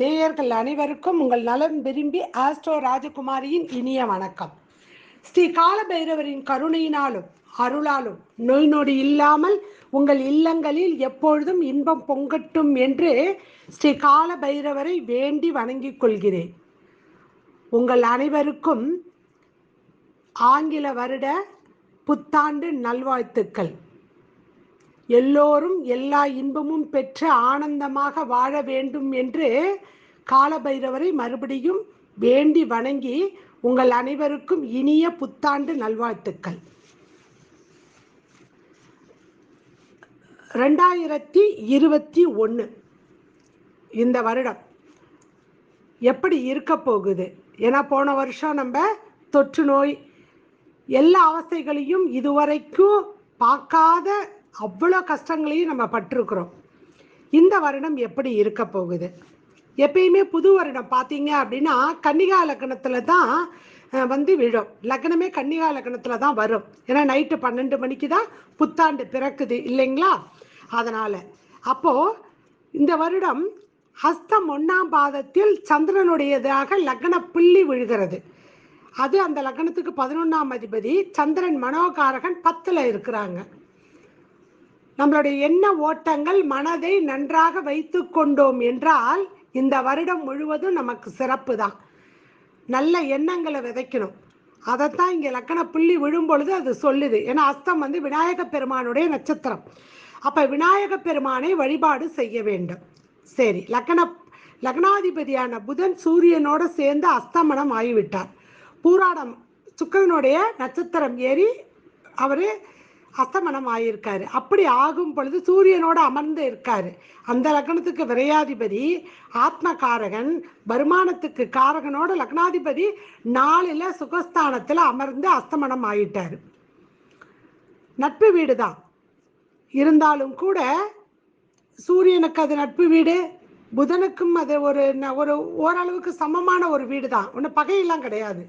நேயர்கள் அனைவருக்கும் உங்கள் நலம் விரும்பி ஆஸ்ட்ரோ ராஜகுமாரியின் இனிய வணக்கம். ஸ்ரீ கால பைரவரின் கருணையினாலும் அருளாலும் நோய் நொடி இல்லாமல் உங்கள் இல்லங்களில் எப்பொழுதும் இன்பம் பொங்கட்டும் என்று ஸ்ரீ கால பைரவரை வேண்டி வணங்கிக் கொள்கிறேன். உங்கள் அனைவருக்கும் ஆங்கில வருட புத்தாண்டு நல்வாழ்த்துக்கள். எல்லோரும் எல்லா இன்பமும் பெற்று ஆனந்தமாக வாழ வேண்டும் என்று காலபைரவரை மறுபடியும் வேண்டி வணங்கி உங்கள் அனைவருக்கும் இனிய புத்தாண்டு நல்வாழ்த்துக்கள். 2021 இந்த வருடம் எப்படி இருக்க போகுது? ஏன்னா போன வருஷம் நம்ம தொற்று நோய் எல்லா அவஸ்தைகளையும் இதுவரைக்கும் பார்க்காத அவ்வளோ கஷ்டங்களையும் நம்ம பட்டிருக்கிறோம். இந்த வருடம் எப்படி இருக்க போகுது? எப்பயுமே புது வருடம் பார்த்தீங்க அப்படின்னா கன்னிகா லக்னத்தில் தான் விழும். லக்னமே கன்னிகா லக்னத்தில் தான் வரும். ஏன்னா நைட்டு 12 மணிக்கு தான் புத்தாண்டு பிறக்குது இல்லைங்களா? அதனால் அப்போது இந்த வருடம் ஹஸ்தம் 1ஆம் பாதத்தில் சந்திரனுடையதாக லக்ன புள்ளி விழுகிறது. அது அந்த லக்னத்துக்கு 11ஆம் அதிபதி சந்திரன் மனோகாரகன் 10ல் இருக்கிறாங்க. நம்மளுடைய எண்ண ஓட்டங்கள் மனதை நன்றாக வைத்து கொண்டோம் என்றால் இந்த வருடம் முழுவதும் நமக்கு சிறப்பு தான். நல்ல எண்ணங்களை விதைக்கணும். அதைத்தான் இங்கே லக்கண புள்ளி விழும் பொழுது அது சொல்லுது. ஏன்னா அஸ்தம் விநாயக பெருமானுடைய நட்சத்திரம். அப்போ விநாயக பெருமானை வழிபாடு செய்ய வேண்டும். சரி, லக்னாதிபதியான புதன் சூரியனோடு சேர்ந்து அஸ்தமனம் ஆகிவிட்டார். பூராடம் சுக்கிரனுடைய நட்சத்திரம் ஏறி அவர் அஸ்தமனம் ஆகியிருக்காரு. அப்படி ஆகும் பொழுது சூரியனோடு அமர்ந்து இருக்காரு. அந்த லக்னத்துக்கு விரையாதிபதி ஆத்மகாரகன், வருமானத்துக்கு காரகனோட லக்னாதிபதி 4ல் சுகஸ்தானத்தில் அமர்ந்து அஸ்தமனம் ஆகிட்டார். நட்பு வீடு தான் இருந்தாலும் கூட சூரியனுக்கு அது நட்பு வீடு, புதனுக்கும் அது ஒரு ஓரளவுக்கு சமமான ஒரு வீடு தான். ஒன்றும் பகையெல்லாம் கிடையாது.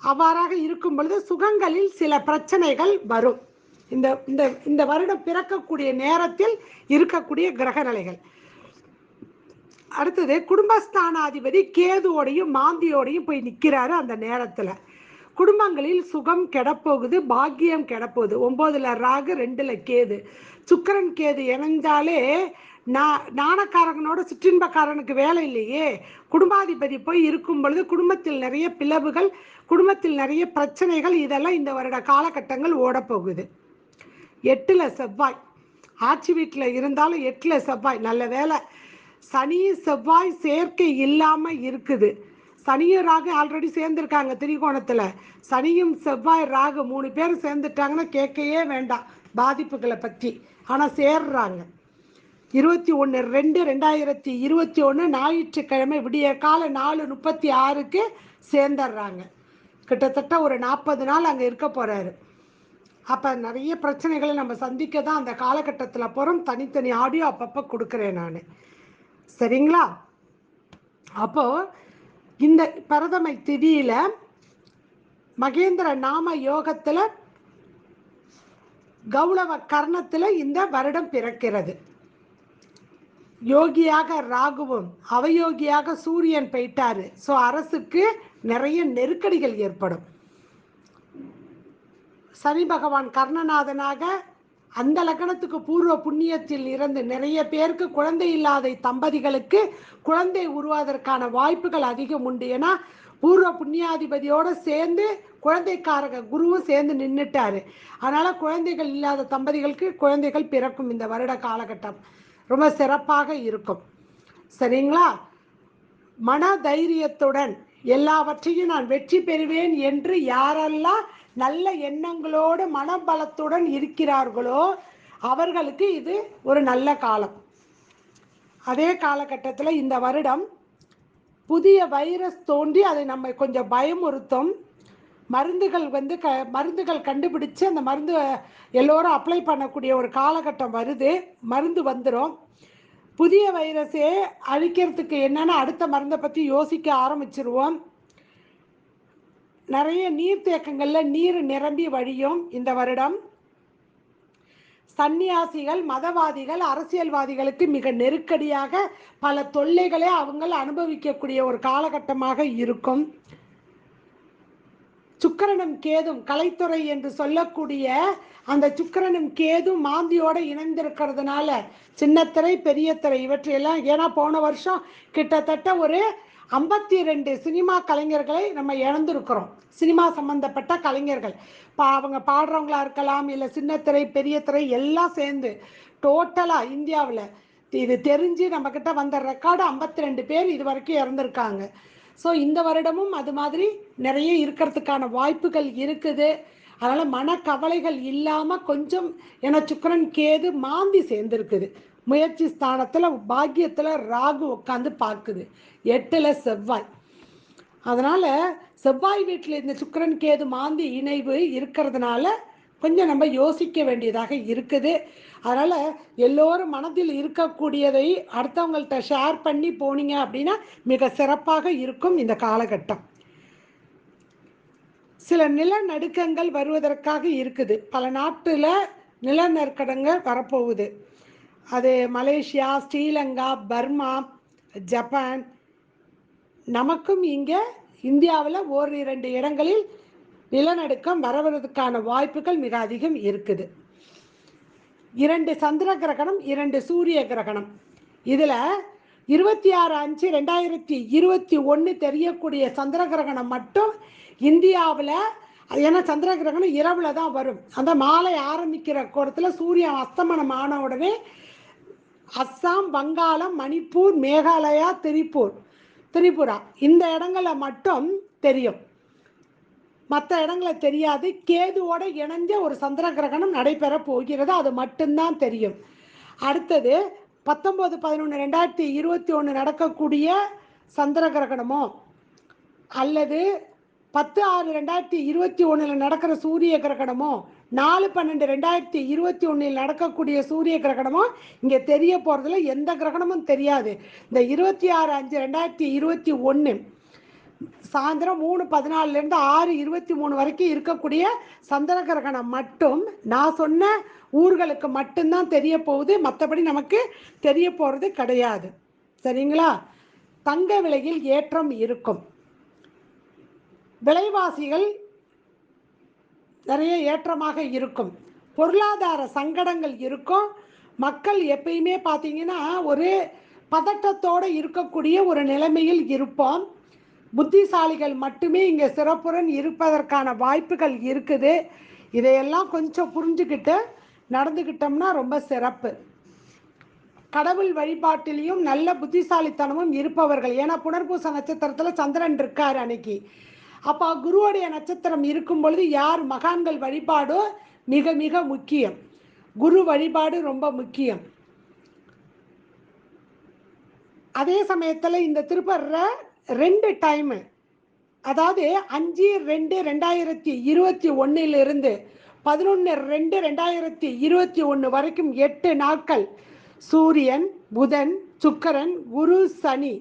அவ்வாறாக இருக்கும் பொழுது சுகங்களில் சில பிரச்சனைகள் வரும். இந்த இந்த இந்த வருடம் பிறக்கக்கூடிய நேரத்தில் இருக்கக்கூடிய கிரக நிலைகள். அடுத்தது குடும்பஸ்தானாதிபதி கேதுவோடையும் மாந்தியோடையும் போய் நிற்கிறாரு. அந்த நேரத்தில் குடும்பங்களில் சுகம் கெடப்போகுது, பாக்கியம் கெடப்போகுது. 9ல் ராகு, 2ல் கேது. சுக்கிரன் கேது இணைந்தாலே ஞானக்காரகனோட சிற்றின்பக்காரனுக்கு வேலை இல்லையே. குடும்பாதிபதி போய் இருக்கும் பொழுது குடும்பத்தில் நிறைய பிளவுகள், குடும்பத்தில் நிறைய பிரச்சனைகள், இதெல்லாம் இந்த வருட காலகட்டங்கள் ஓடப்போகுது. 8ல் செவ்வாய் ஆட்சி வீட்டில் இருந்தாலும் 8ல் செவ்வாய் நல்ல வேலை. சனி செவ்வாய் சேர்க்கை இல்லாமல் இருக்குது. சனியும் ராகு ஆல்ரெடி சேர்ந்துருக்காங்க திரிகோணத்தில். சனியும் செவ்வாய் ராகு 3 பேர் சேர்ந்துட்டாங்கன்னா கேட்கையே வேண்டாம் பாதிப்புகளை பற்றி. ஆனால் சேர்றாங்க. 21/2/2021 ஞாயிற்றுக்கிழமை விடிய கால 4:36க்கு சேர்ந்துடுறாங்க. கிட்டத்தட்ட ஒரு 40 நாள் அங்கே இருக்க போகிறாரு. அப்போ நிறைய பிரச்சனைகளை நம்ம சந்திக்க தான் அந்த காலகட்டத்தில் போகிறோம். தனித்தனி ஆடியோ அப்பப்போ கொடுக்குறேன் நான். சரிங்களா? அப்போது இந்த பிரதமை திதியில் மகேந்திர நாம யோகத்தில் கௌளவ கர்ணத்தில் இந்த வருடம் பிறக்கிறது. யோகியாக ராகுவும் அவயோகியாக சூரியன் போயிட்டாரு. ஸோ அரசுக்கு நிறைய நெருக்கடிகள் ஏற்படும். சனி பகவான் கர்ணநாதனாக அந்த லக்னத்துக்கு பூர்வ புண்ணியத்தில் இருந்து நிறைய பேருக்கு குழந்தை இல்லாத தம்பதிகளுக்கு குழந்தை உருவாவதற்கான வாய்ப்புகள் அதிகம் உண்டு. ஏன்னா பூர்வ புண்ணியாதிபதியோடு சேர்ந்து குழந்தைக்காரக குருவும் சேர்ந்து நின்றுட்டாரு. அதனால் குழந்தைகள் இல்லாத தம்பதிகளுக்கு குழந்தைகள் பிறக்கும். இந்த வருட காலகட்டம் ரொம்ப சிறப்பாக இருக்கும். சரிங்களா? மன தைரியத்துடன் எல்லாவற்றையும் நான் வெற்றி பெறுவேன் என்று யாரெல்லாம் நல்ல எண்ணங்களோடு மனபலத்துடன் இருக்கிறார்களோ அவர்களுக்கு இது ஒரு நல்ல காலம். அதே காலகட்டத்தில் இந்த வருடம் புதிய வைரஸ் தோன்றி அதை நம்ம கொஞ்சம் பயமுறுத்தும். மருந்துகள் கண்டுபிடிச்சு அந்த மருந்து எல்லோரும் அப்ளை பண்ணக்கூடிய ஒரு காலகட்டம் வருது. மருந்து வந்துடும். புதிய வைரஸே அழிக்கிறதுக்கு என்னென்ன அடுத்த மருந்தை பற்றி யோசிக்க ஆரம்பிச்சிருவோம். நிறைய நீர்த்தேக்கங்களில் நீர் நிரம்பி வழியும் இந்த வருடம். சந்நியாசிகள், மதவாதிகள், அரசியல்வாதிகளுக்கு மிக நெருக்கடியாக பல தொல்லைகளை அவங்க அனுபவிக்கக்கூடிய ஒரு காலகட்டமாக இருக்கும். சுக்கிரனும் கேதும் கலைத்துறை என்று சொல்லக்கூடிய அந்த சுக்கிரனும் கேதும் மாந்தியோடு இணைந்திருக்கிறதுனால சின்னத்திரை பெரிய திரை இவற்றையெல்லாம், ஏன்னா போன வருஷம் கிட்டத்தட்ட ஒரு 52 சினிமா கலைஞர்களை நம்ம இழந்திருக்கிறோம். சினிமா சம்பந்தப்பட்ட கலைஞர்கள், அவங்க பாடுறவங்களா இருக்கலாம், இல்லை சின்னத்திரை பெரிய திரை எல்லாம் சேர்ந்து டோட்டலாக இந்தியாவில் இது தெரிஞ்சு நம்மக்கிட்ட வந்த ரெக்கார்டு 52 பேர் இது வரைக்கும் இறந்துருக்காங்க. ஸோ இந்த வருடமும் அது மாதிரி நிறைய இருக்கிறதுக்கான வாய்ப்புகள் இருக்குது. அதனால் மனக்கவலைகள் இல்லாமல் கொஞ்சம், ஏன்னா சுக்கிரன் கேது மாந்தி சேர்ந்துருக்குது. முயற்சி ஸ்தானத்தில் பாக்கியத்தில் ராகு உட்காந்து பார்க்குது, 8ல் செவ்வாய். அதனால் செவ்வாய் வீட்டில் இந்த சுக்கிரன் கேது மாந்தி இணைவு இருக்கிறதுனால கொஞ்சம் நம்ம யோசிக்க வேண்டியதாக இருக்குது. அதனால் எல்லோரும் மனதில் இருக்கக்கூடியதை அடுத்தவங்கள்ட்ட ஷேர் பண்ணி போனீங்க அப்படின்னா மிக சிறப்பாக இருக்கும் இந்த காலகட்டம். சில நிலநடுக்கங்கள் வருவதற்காக இருக்குது. பல நாட்டில் நிலநடுக்கங்கள் வரப்போகுது. அது மலேசியா, ஸ்ரீலங்கா, பர்மா, ஜப்பான், நமக்கும் இங்கே இந்தியாவில் 1-2 இடங்களில் நிலநடுக்கம் வரவதற்கான வாய்ப்புகள் மிக அதிகம் இருக்குது. 2 சந்திர கிரகணம், 2 சூரிய கிரகணம். இதில் 26/5/2021 தெரியக்கூடிய சந்திர கிரகணம் மட்டும் இந்தியாவில், ஏன்னா சந்திர கிரகணம் இரவில் தான் வரும். அந்த மாலை ஆரம்பிக்கிற கோணத்தில் சூரியன் அஸ்தமனம் ஆன உடனே அஸ்ஸாம், வங்காளம், மணிப்பூர், மேகாலயா, திரிபுரா இந்த இடங்களில் மட்டும் தெரியும், மற்ற இடங்களில் தெரியாது. கேதுவோடு இணைஞ்ச ஒரு சந்திர கிரகணம் நடைபெற போகிறது, அது மட்டும்தான் தெரியும். அடுத்தது 19/11/2021 நடக்கக்கூடிய சந்திர கிரகணமோ அல்லது 10/6/2021 நடக்கிற சூரிய கிரகணமோ 4/12/2021 நடக்கக்கூடிய சூரிய கிரகணமோ இங்கே தெரிய போகிறதுல எந்த கிரகணமும் தெரியாது. இந்த 26/5/2021 சாயந்தரம் 3:14 6:23 வரைக்கும் இருக்கக்கூடிய சந்திர கிரகணம் மட்டும் நான் சொன்ன ஊர்களுக்கு மட்டும்தான் தெரிய போகுது, மற்றபடி நமக்கு தெரிய போகிறது கிடையாது. சரிங்களா? தங்க விலையில் ஏற்றம் இருக்கும், விலைவாசிகள் நிறைய ஏற்றமாக இருக்கும், பொருளாதார சங்கடங்கள் இருக்கும். மக்கள் எப்பயுமே பார்த்தீங்கன்னா ஒரு பதட்டத்தோடு இருக்கக்கூடிய ஒரு நிலைமையில் இருப்போம். புத்திசாலிகள் மட்டுமே இங்கே சிறப்புடன் இருப்பதற்கான வாய்ப்புகள் இருக்குது. இதையெல்லாம் கொஞ்சம் புரிஞ்சுக்கிட்டு நடந்துக்கிட்டோம்னா ரொம்ப சிறப்பு. கடவுள் வழிபாட்டிலையும் நல்ல புத்திசாலித்தனமும் இருப்பவர்கள், ஏன்னா புனர்பூச நட்சத்திரத்தில் சந்திரன் இருக்கார் அன்னைக்கு. அப்போ குருவுடைய நட்சத்திரம் இருக்கும் பொழுது யார் மகான்கள் வழிபாடோ மிக மிக முக்கியம், குரு வழிபாடு ரொம்ப முக்கியம். அதே சமயத்தில் இந்த திருப்பர்ற 2 டைமு, அதாவது 5/2/2021 11/2/2021 வரைக்கும் 8 நாட்கள் சூரியன், புதன், சுக்கிரன், குரு, சனி,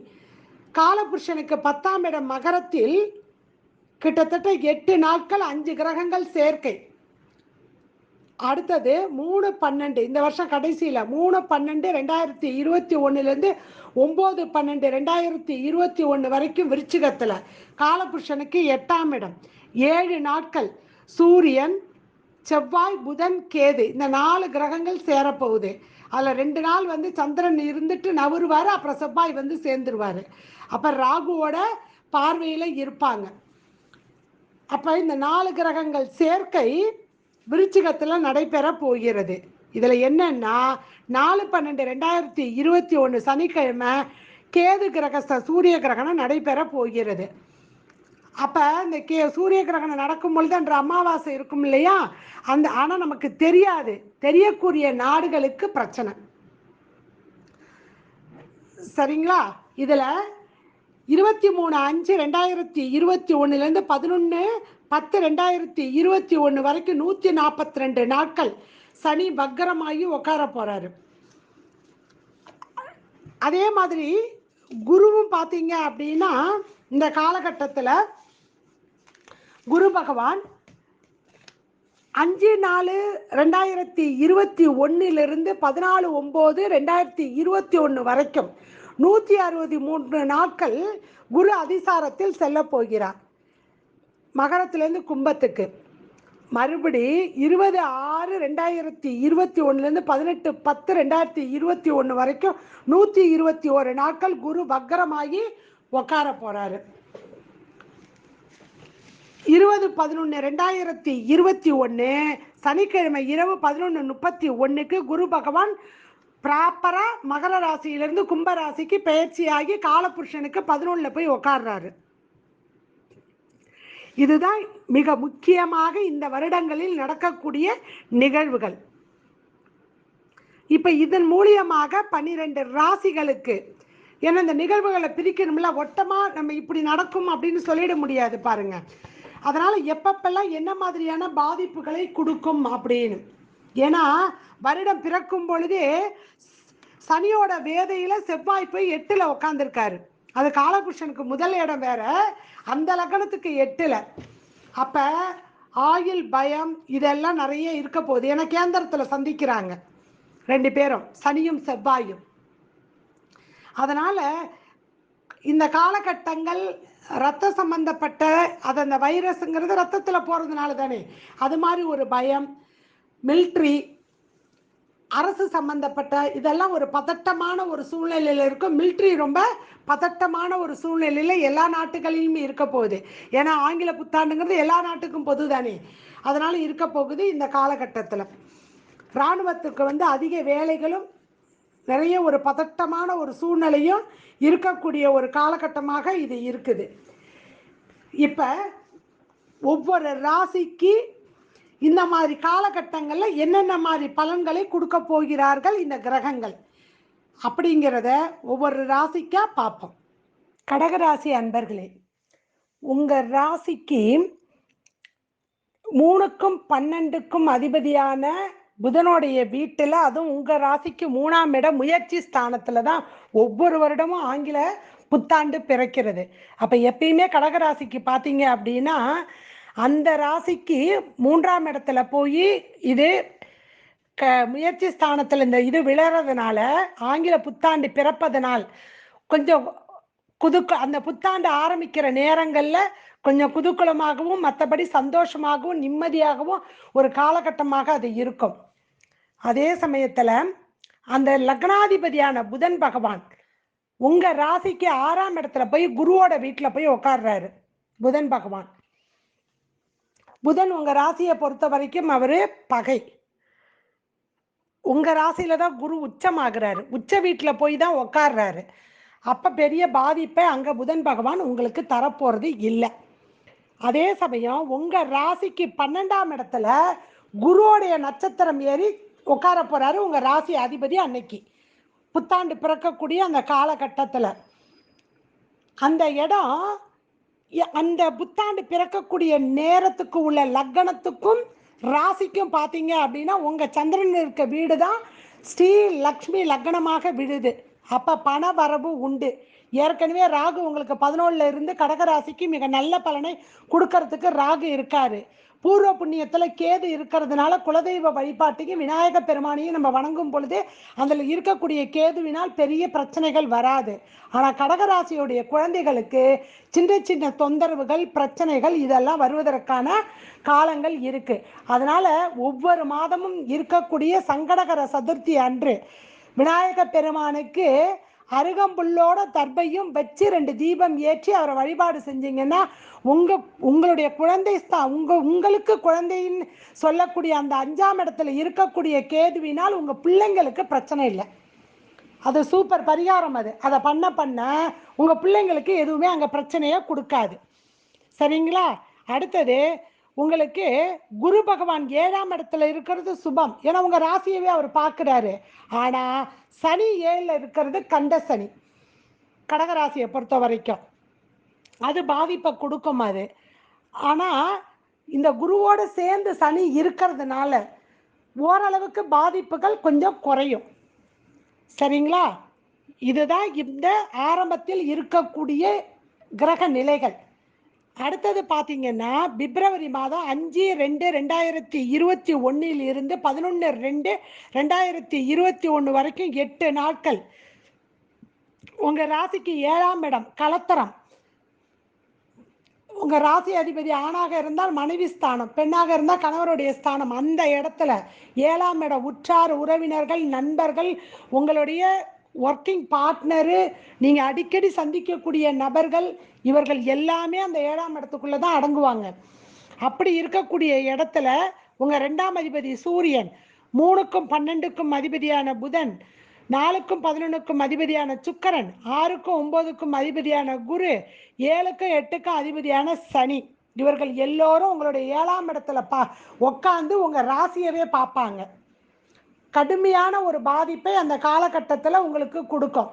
காலபுருஷனுக்கு 10ஆம் இடம் மகரத்தில் கிட்டத்தட்ட 8 நாட்கள் 5 கிரகங்கள் சேர்க்கை. அடுத்தது 3/12 இந்த வருஷம் கடைசியில் 3/12/2021 9/12/2021 வரைக்கும் விருச்சிகத்தில் காலபுருஷனுக்கு 8ஆம் இடம் 7 நாட்கள் சூரியன், செவ்வாய், புதன், கேது இந்த 4 கிரகங்கள் சேரப்போகுது. அதில் 2 நாள் சந்திரன் இருந்துட்டு நவருவார், அப்புறம் செவ்வாய் சேர்ந்துருவார். அப்போ ராகுவோட பார்வையில் இருப்பாங்க. அப்போ இந்த 4 கிரகங்கள் சேர்க்கை விருச்சிகத்தில் நடைபெற போகிறது. இதில் என்னன்னா 4/12/2021 சனிக்கிழமை கேது கிரக சூரிய கிரகணம் நடைபெற போகிறது. அப்போ இந்த சூரிய கிரகணம் நடக்கும் பொழுது அன்று அமாவாசை இருக்கும் இல்லையா, ஆனால் நமக்கு தெரியாது, தெரியக்கூடிய நாடுகளுக்கு பிரச்சனை. சரிங்களா? இதில் 23/5/2021 11/10/2021 வரைக்கும் 142 நாட்கள் சனி வக்கரமாகி உட்கார போகிறாரு. அதே மாதிரி குருவும் பார்த்தீங்க அப்படின்னா இந்த காலகட்டத்தில் குரு பகவான் 5/4/2021 14/9/2021 வரைக்கும் 163 நாட்கள் குரு அதிசாரத்தில் செல்ல போகிறார் மகரத்திலிருந்து கும்பத்துக்கு. மறுபடி 20/6/2021 18/10/2021 வரைக்கும் 121 நாட்கள் குரு வக்கரமாகி உட்கார போறாரு. 20/11/2021 சனிக்கிழமை இரவு 11:31 குரு பகவான் ப்ராப்பரா மகர ராசியிலிருந்து கும்ப ராசிக்கு பெயர்ச்சியாகி காலபுருஷனுக்கு 11 போய் உட்கார்றாரு. இதுதான் மிக முக்கியமாக இந்த வருடங்களில் நடக்கக்கூடிய நிகழ்வுகள். இப்ப இதன் மூலியமாக 12 ராசிகளுக்கு, ஏன்னா இந்த நிகழ்வுகளை பிரிக்கணும்ல, ஒட்டமா நம்ம இப்படி நடக்கும் அப்படின்னு சொல்லிட முடியாது பாருங்க. அதனால எப்பப்பெல்லாம் என்ன மாதிரியான பாதிப்புகளை கொடுக்கும் அப்படின்னு, ஏன்னா வருடம் பிறக்கும் பொழுதே சனியோட வேதையில செவ்வாய் போய் 8ல் உட்காந்துருக்காரு. அது காலபுருஷனுக்கு முதல் இடம் வேற, அந்த லக்னத்துக்கு 8ல். அப்ப ஆயுள் பயம் இதெல்லாம் நிறைய இருக்க போகுது. ஏன்னா கேந்திரத்துல சந்திக்கிறாங்க 2 பேரும், சனியும் செவ்வாயும். அதனால இந்த காலகட்டங்கள் ரத்த சம்பந்தப்பட்ட, அது அந்த வைரஸ்ங்கிறது ரத்தத்துல போறதுனால தானே, அது மாதிரி ஒரு பயம், மிலிட்ரி, அரசு சம்பந்தப்பட்ட இதெல்லாம் ஒரு பதட்டமான ஒரு சூழ்நிலையில் இருக்கும். மிலிட்ரி ரொம்ப பதட்டமான ஒரு சூழ்நிலையில் எல்லா நாட்டுகளிலுமே இருக்க போகுது. ஏன்னா ஆங்கில புத்தாண்டுங்கிறது எல்லா நாட்டுக்கும் பொது தானே, அதனால இருக்க போகுது. இந்த காலகட்டத்தில் இராணுவத்துக்கு அதிக வேலைகளும் நிறைய ஒரு பதட்டமான ஒரு சூழ்நிலையும் இருக்கக்கூடிய ஒரு காலகட்டமாக இது இருக்குது. இப்போ ஒவ்வொரு ராசிக்கு இந்த மாதிரி காலகட்டங்களில் என்னென்ன மாதிரி பலன்களை கொடுக்க போகிறார்கள் இந்த கிரகங்கள் அப்படிங்கிறத ஒவ்வொரு ராசிக்கா பார்ப்போம். கடகராசி அன்பர்களே, உங்கள் ராசிக்கு 3க்கும் 12க்கும் அதிபதியான புதனுடைய வீட்டில், அதுவும் உங்கள் ராசிக்கு 3ஆம் இடம் முயற்சி ஸ்தானத்தில் தான் ஒவ்வொரு வருடமும் ஆங்கில புத்தாண்டு பிறக்கிறது. அப்போ எப்பயுமே கடகராசிக்கு பார்த்தீங்க அப்படின்னா அந்த ராசிக்கு 3ஆம் இடத்துல போய் இது முயற்சி ஸ்தானத்தில் இந்த இது விழறதுனால, ஆங்கில புத்தாண்டு பிறப்பதனால் கொஞ்சம் அந்த புத்தாண்டு ஆரம்பிக்கிற நேரங்களில் கொஞ்சம் குதூகலமாகவும் மற்றபடி சந்தோஷமாகவும் நிம்மதியாகவும் ஒரு காலகட்டமாக அது இருக்கும். அதே சமயத்தில் அந்த லக்னாதிபதியான புதன் பகவான் உங்க ராசிக்கு 6ஆம் இடத்துல போய் குருவோட வீட்டில் போய் உட்கார்றாரு. புதன் பகவான், புதன் உங்க ராசியை பொறுத்த வரைக்கும் அவரு பகை. உங்க ராசியில தான் குரு உச்சமாகிறாரு, உச்ச வீட்டில் போய் தான் உட்கார்றாரு. அப்ப பெரிய பாதிப்பை அங்க புதன் பகவான் உங்களுக்கு தரப்போறது இல்லை. அதே சமயம் உங்க ராசிக்கு 12ஆம் இடத்துல குருவோடைய நட்சத்திரம் ஏறி உட்கார போறாரு உங்க ராசி அதிபதி. அன்னைக்கு புத்தாண்டு பிறக்கக்கூடிய அந்த காலகட்டத்தில் அந்த இடம், அந்த புத்தாண்டு பிறக்கக்கூடிய நேரத்துக்கு உள்ள லக்னத்துக்கும் ராசிக்கும் பார்த்தீங்க அப்படின்னா உங்க சந்திரன் இருக்க வீடு தான் ஸ்ரீ லக்ஷ்மி லக்னமாக விழுது. அப்ப பண வரவு உண்டு. ஏற்கனவே ராகு உங்களுக்கு 11ல் இருந்து கடகராசிக்கு மிக நல்ல பலனை கொடுக்கறதுக்கு ராகு இருக்காரு. பூர்வ புண்ணியத்தில் கேது இருக்கிறதுனால குலதெய்வ வழிபாட்டையும் விநாயக பெருமானையும் நம்ம வணங்கும் பொழுது அதில் இருக்கக்கூடிய கேதுவினால் பெரிய பிரச்சனைகள் வராது. ஆனால் கடகராசியுடைய குழந்தைகளுக்கு சின்ன சின்ன தொந்தரவுகள், பிரச்சனைகள் இதெல்லாம் வருவதற்கான காலங்கள் இருக்கு. அதனால ஒவ்வொரு மாதமும் இருக்கக்கூடிய சங்கடகர சதுர்த்தி அன்று விநாயக பெருமானுக்கு அருகம்புல்லோட தர்பையும் வச்சு 2 தீபம் ஏற்றி அவரை வழிபாடு செஞ்சீங்கன்னா உங்களுடைய குழந்தை உங்களுக்கு குழந்தைன்னு சொல்லக்கூடிய அந்த 5ஆம் இடத்துல இருக்கக்கூடிய கேதுவினால் உங்க பிள்ளைங்களுக்கு பிரச்சனை இல்லை. அது சூப்பர் பரிகாரம். அதை பண்ண உங்க பிள்ளைங்களுக்கு எதுவுமே அங்க பிரச்சனையை கொடுக்காது. சரிங்களா? அடுத்தது உங்களுக்கு குரு பகவான் 7ஆம் இடத்துல இருக்கிறது சுபம், ஏன்னா உங்க ராசியவே அவர் பார்க்கிறாரு. ஆனா சனி 7ல் இருக்கிறது கண்ட சனி. கடகராசியை பொறுத்த வரைக்கும் அது பாதிப்பை கொடுக்கும். அது ஆனா இந்த குருவோட சேர்ந்து சனி இருக்கிறதுனால ஓரளவுக்கு பாதிப்புகள் கொஞ்சம் குறையும். சரிங்களா? இதுதான் இந்த ஆரம்பத்தில் இருக்கக்கூடிய கிரக நிலைகள். அடுத்தது பார்த்தீங்கன்னா பிப்ரவரி மாதம் 5/2/2021 இருந்து 11/2/2021 வரைக்கும் 8 நாட்கள் உங்கள் ராசிக்கு 7ஆம் இடம் கலத்தரம். உங்கள் ராசி அதிபதி ஆணாக இருந்தால் மனைவி ஸ்தானம், பெண்ணாக இருந்தால் கணவருடைய ஸ்தானம். அந்த இடத்துல 7ஆம் இடம் உற்றார் உறவினர்கள், நண்பர்கள், உங்களுடைய ஒர்க்கிங் பார்ட்னரு, நீங்கள் அடிக்கடி சந்திக்கக்கூடிய நபர்கள், இவர்கள் எல்லாமே அந்த 7ஆம் இடத்துக்குள்ளே தான் அடங்குவாங்க. அப்படி இருக்கக்கூடிய இடத்துல உங்கள் 2ஆம் அதிபதி சூரியன், 3க்கும் 12க்கும் அதிபதியான புதன், 4க்கும் 11க்கும் அதிபதியான சுக்கரன், 6க்கும் 9க்கும் அதிபதியான குரு, 7க்கும் 8க்கும் அதிபதியான சனி, இவர்கள் எல்லோரும் உங்களுடைய 7ஆம் இடத்துல உட்காந்து உங்கள் ராசியவே பார்ப்பாங்க. கடுமையான ஒரு பாதிப்பை அந்த காலகட்டத்தில் உங்களுக்கு கொடுக்கும்.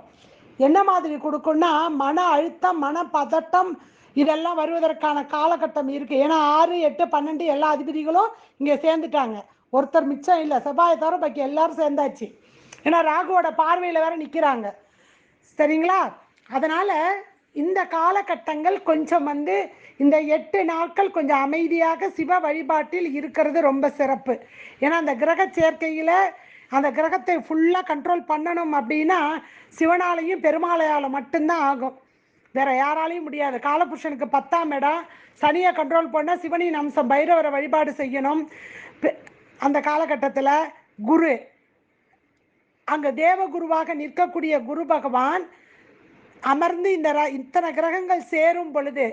என்ன மாதிரி கொடுக்கும்னா மன அழுத்தம், மன பதட்டம், இதெல்லாம் வருவதற்கான காலகட்டம் இருக்குது. ஏன்னா 6, 8, 12 எல்லா அதிபதிகளும் இங்கே சேர்ந்துட்டாங்க. ஒருத்தர் மிச்சம் இல்லை. செவ்வாயை தவிர பாக்கி எல்லாரும் சேர்ந்தாச்சு. ஏன்னா ராகுவோட பார்வையில் வேற நிற்கிறாங்க. சரிங்களா? அதனால் இந்த காலகட்டங்கள் கொஞ்சம் இந்த 8 நாட்கள் கொஞ்சம் அமைதியாக சிவ வழிபாட்டில் இருக்கிறது ரொம்ப சிறப்பு. ஏன்னா அந்த கிரக சேர்க்கையில் அந்த கிரகத்தை ஃபுல்லாக கண்ட்ரோல் பண்ணணும் அப்படின்னா சிவனாலையும் பெருமாளையால் மட்டும்தான் ஆகும். வேறு யாராலையும் முடியாது. காலபுருஷனுக்கு 10ஆம் இடம், சனியை கண்ட்ரோல் பண்ண சிவனின் அம்சம் பைரவரை வழிபாடு செய்யணும். அந்த காலகட்டத்தில் குரு, அங்கே தேவகுருவாக நிற்கக்கூடிய குரு பகவான் அமர்ந்து இத்தனை கிரகங்கள் சேரும் பொழுது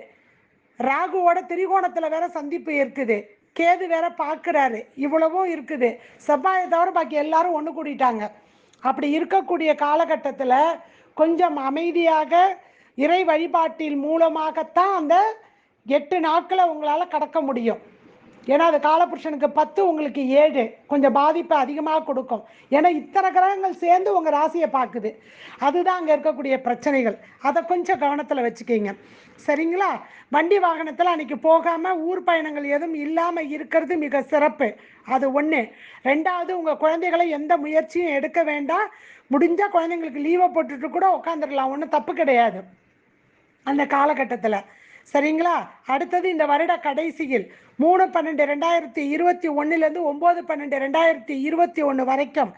ராகுவோட திரிகோணத்தில் வேற சந்திப்பு இருக்குது. கேது வேற பார்க்குறாரு. இவ்வளவும் இருக்குது. செவ்வாயை தவிர பாக்கி எல்லாரும் ஒன்று கூடிட்டாங்க. அப்படி இருக்கக்கூடிய காலகட்டத்தில் கொஞ்சம் அமைதியாக இறை வழிபாட்டில் மூலமாகத்தான் அந்த 8 நாட்களை உங்களால் கடக்க முடியும். ஏன்னா அது காலபுருஷனுக்கு 10, உங்களுக்கு 7, கொஞ்சம் பாதிப்பை அதிகமாக கொடுக்கும். ஏன்னா இத்தனை கிரகங்கள் சேர்ந்து உங்கள் ராசியை பார்க்குது. அதுதான் அங்கே இருக்கக்கூடிய பிரச்சனைகள். அதை கொஞ்சம் கவனத்தில் வச்சுக்கிங்க. சரிங்களா? வண்டி வாகனத்தில் அன்றைக்கி போகாமல் ஊர் பயணங்கள் எதுவும் இல்லாமல் இருக்கிறது மிக சிறப்பு. அது ஒன்று. 2வது, உங்கள் குழந்தைகளை எந்த முயற்சியும் எடுக்க வேண்டாம். முடிஞ்சால் குழந்தைங்களுக்கு லீவை போட்டுட்டு கூட உட்காந்துடலாம், ஒன்றும் தப்பு கிடையாது அந்த காலகட்டத்தில். சரிங்களா? அடுத்தது இந்த வருட கடைசியில் 3/12/2021 9/12/2021 வரைக்கும்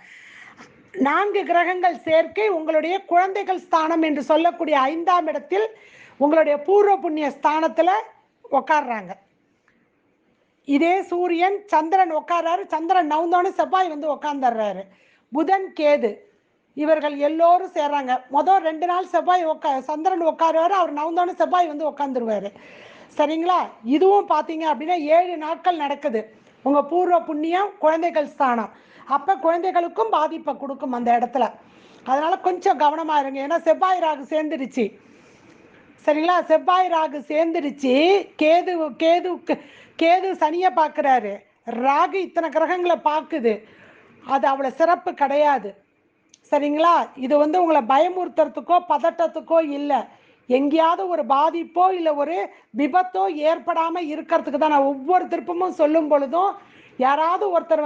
4 கிரகங்கள் சேர்க்கை உங்களுடைய குழந்தைகள் ஸ்தானம் என்று சொல்லக்கூடிய 5ஆம் இடத்தில் உங்களுடைய பூர்வ புண்ணிய ஸ்தானத்தில் உட்கார்றாங்க. இதே சூரியன் சந்திரன் உட்கார்றாரு. சந்திரன் நவுந்தோன்னு செவ்வாய் உட்காந்துடுறாரு. புதன் கேது இவர்கள் எல்லோரும் சேர்றாங்க. மொதல் 2 நாள் செவ்வாய் சந்திரன் உட்காருவார். அவர் நவுந்தோன்னு செவ்வாய் உட்காந்துருவார். சரிங்களா? இதுவும் பார்த்தீங்க அப்படின்னா 7 நாட்கள் நடக்குது. உங்கள் பூர்வ புண்ணியம் குழந்தைகள் ஸ்தானம். அப்போ குழந்தைகளுக்கும் பாதிப்பை கொடுக்கும் அந்த இடத்துல. அதனால் கொஞ்சம் கவனமாக இருங்க. ஏன்னா செவ்வாய் ராகு சேர்ந்துருச்சு. சரிங்களா? செவ்வாய் ராகு சேர்ந்துருச்சு. கேது சனியை பார்க்குறாரு. ராகு இத்தனை கிரகங்களை பார்க்குது. அது அவ்வளோ சிறப்பு கிடையாது. சரிங்களா? இது உங்களை பயமுறுத்துறதுக்கோ பதட்டத்துக்கோ இல்லை. எங்கேயாவது ஒரு பாதிப்போ இல்லை ஒரு விபத்தோ ஏற்படாமல் இருக்கிறதுக்கு தான் நான் ஒவ்வொரு திருப்பமும் சொல்லும் பொழுதும் யாராவது ஒருத்தர்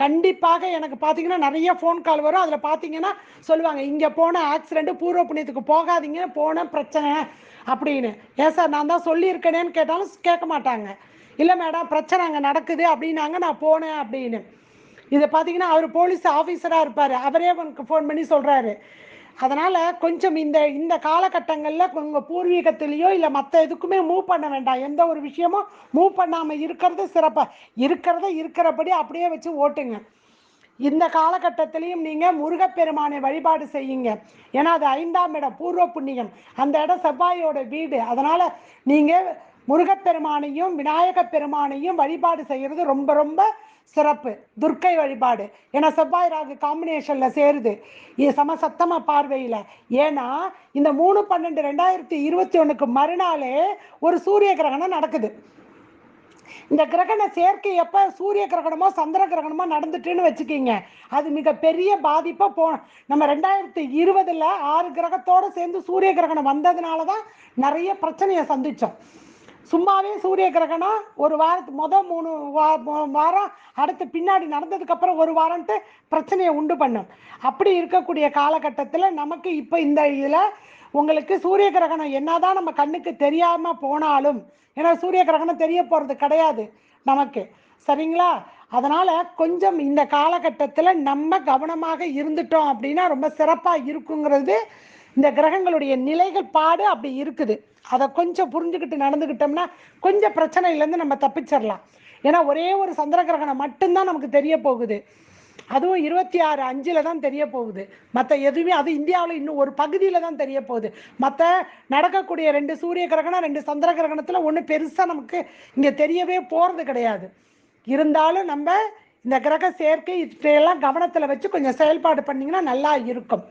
கண்டிப்பாக எனக்கு பார்த்தீங்கன்னா நிறைய ஃபோன் கால் வரும். அதில் பார்த்தீங்கன்னா சொல்லுவாங்க, இங்கே போன ஆக்சிடெண்ட்டு, பூர்வ புண்ணியத்துக்கு போகாதீங்க, போன பிரச்சனை அப்படின்னு. ஏன் சார் நான் தான் சொல்லியிருக்கேனேன்னு கேட்டாலும் கேட்க மாட்டாங்க. இல்லை மேடம் பிரச்சனை அங்கே நடக்குது அப்படின்னாங்க, நான் போனேன் அப்படின்னு. இதை பார்த்தீங்கன்னா அவர் போலீஸ் ஆஃபீஸராக இருப்பார். அவரே உனக்கு ஃபோன் பண்ணி சொல்கிறாரு. அதனால் கொஞ்சம் இந்த காலகட்டங்களில் உங்கள் பூர்வீகத்திலேயோ இல்லை மற்ற எதுக்குமே மூவ் பண்ண வேண்டாம். எந்த ஒரு விஷயமும் மூவ் பண்ணாமல் இருக்கிறது சிறப்பாக. இருக்கிறபடி அப்படியே வச்சு ஓட்டுங்க. இந்த காலகட்டத்திலையும் நீங்கள் முருகப்பெருமானை வழிபாடு செய்யுங்க. ஏன்னா அது 5ஆம் இடம், பூர்வ புண்ணியம். அந்த இடம் செவ்வாயோட வீடு. அதனால் நீங்கள் முருகப்பெருமானையும் விநாயக பெருமானையும் வழிபாடு செய்கிறது ரொம்ப ரொம்ப சிறப்பு. துர்க்கை வழிபாடு. ஏன்னா செவ்வாய் ராகு காம்பினேஷனில் சேருது சமசத்தம பார்வையில். ஏன்னா இந்த 3/12/2021 மறுநாளே ஒரு சூரிய கிரகணம் நடக்குது. இந்த கிரகண சேர்க்கை எப்போ சூரிய கிரகணமோ சந்திர கிரகணமோ நடந்துட்டுன்னு வச்சுக்கிங்க, அது மிகப்பெரிய பாதிப்பை நம்ம 2020 6 கிரகத்தோடு சேர்ந்து சூரிய கிரகணம் வந்ததுனால தான் நிறைய பிரச்சனையை சந்தித்தோம். சும்மாவே சூரிய கிரகணம் ஒரு வாரத்துக்கு மொதல் 3 வாரம் அடுத்து பின்னாடி நடந்ததுக்கப்புறம் ஒரு வாரம்ட்டு பிரச்சனையை உண்டு பண்ணும். அப்படி இருக்கக்கூடிய காலகட்டத்தில் நமக்கு இப்போ இந்த இதில் உங்களுக்கு சூரிய கிரகணம் என்னதான் நம்ம கண்ணுக்கு தெரியாமல் போனாலும், ஏன்னா சூரிய கிரகணம் தெரிய போகிறது கிடையாது நமக்கு, சரிங்களா? அதனால் கொஞ்சம் இந்த காலகட்டத்தில் நம்ம கவனமாக இருந்துட்டோம் அப்படின்னா ரொம்ப சிறப்பாக இருக்குங்கிறது இந்த கிரகங்களுடைய நிலைகள் பாடு அப்படி இருக்குது. அதை கொஞ்சம் புரிஞ்சுக்கிட்டு நடந்துக்கிட்டோம்னா கொஞ்சம் பிரச்சனையிலேருந்து நம்ம தப்பிச்சிடலாம். ஏன்னா ஒரே ஒரு சந்திர கிரகணம் மட்டும்தான் நமக்கு தெரிய போகுது, அதுவும் 26/5 தான் தெரிய போகுது. மற்ற எதுவுமே அது இந்தியாவில் இன்னும் ஒரு பகுதியில் தான் தெரிய போகுது. மற்ற நடக்கக்கூடிய 2 சூரிய கிரகணம் 2 சந்திர கிரகணத்தில் ஒன்றும் பெருசாக நமக்கு இங்கே தெரியவே போகிறது கிடையாது. இருந்தாலும் நம்ம இந்த கிரக சேர்க்கை இதையெல்லாம் கவனத்தில் வச்சு கொஞ்சம் செயல்பாடு பண்ணிங்கன்னா நல்லா இருக்கும்.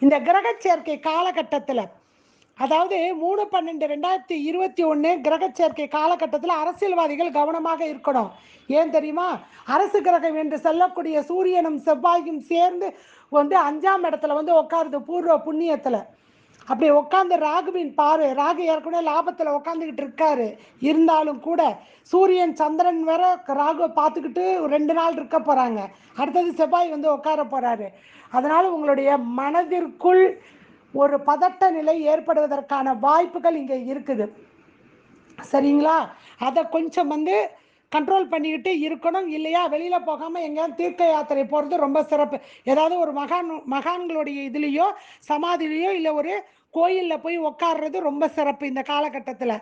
இந்த கிரக சேர்க்கை காலகட்டத்தில், அதாவது 3/12/2021 கிரக சேர்க்கை காலகட்டத்தில் அரசியல்வாதிகள் கவனமாக இருக்கணும். ஏன் தெரியுமா? அரசு கிரகம் என்று சொல்லக்கூடிய சூரியனும் செவ்வாயும் சேர்ந்து 5ஆம் இடத்துல உட்காருது பூர்வ புண்ணியத்தில். அப்படி உட்காந்து ராகுவின் பார்வை, ராகு ஏற்கனவே லாபத்தில் உட்காந்துக்கிட்டு இருக்காரு. இருந்தாலும் கூட சூரியன் சந்திரன் வேற ராகுவை பார்த்துக்கிட்டு 2 நாள் இருக்க போகிறாங்க. அடுத்தது செவ்வாய் உட்கார போகிறாரு. அதனால் உங்களுடைய மனதிற்குள் ஒரு பதட்ட நிலை ஏற்படுவதற்கான வாய்ப்புகள் இங்கே இருக்குது, சரிங்களா? அதை கொஞ்சம் கண்ட்ரோல் பண்ணிக்கிட்டு இருக்கணும். இல்லையா வெளியில் போகாமல் எங்கேயாவது தீர்க்க யாத்திரை போகிறது ரொம்ப சிறப்பு. ஏதாவது ஒரு மகான்களுடைய இதுலேயோ சமாதிலேயோ இல்லை ஒரு கோயிலில் போய் உட்கார்றது ரொம்ப சிறப்பு இந்த காலகட்டத்தில்.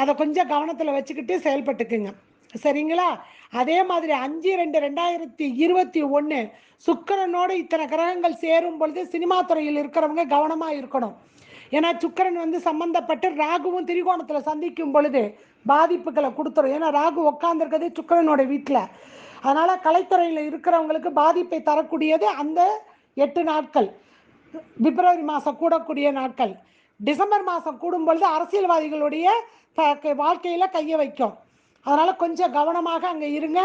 அதை கொஞ்சம் கவனத்தில் வச்சுக்கிட்டு செயல்பட்டுக்குங்க, சரிங்களா? அதே மாதிரி 5/2/2021 சுக்கிரனோடு இத்தனை கிரகங்கள் சேரும் பொழுது சினிமா துறையில் இருக்கிறவங்க கவனமாக இருக்கணும். ஏன்னா சுக்கிரன் சம்பந்தப்பட்டு ராகுவும் திரிகோணத்தில் சந்திக்கும் பொழுது பாதிப்புகளை கொடுத்துரும். ஏன்னா ராகு உட்காந்துருக்கிறது சுக்கிரனோட வீட்டில். அதனால் கலைத்துறையில் இருக்கிறவங்களுக்கு பாதிப்பை தரக்கூடியது அந்த 8 நாட்கள். பிப்ரவரி மாதம் கூடக்கூடிய நாட்கள், டிசம்பர் மாதம் கூடும் பொழுது அரசியல்வாதிகளுடைய வாழ்க்கையில் கையை வைக்கும். அதனால் கொஞ்சம் கவனமாக அங்கே இருங்க.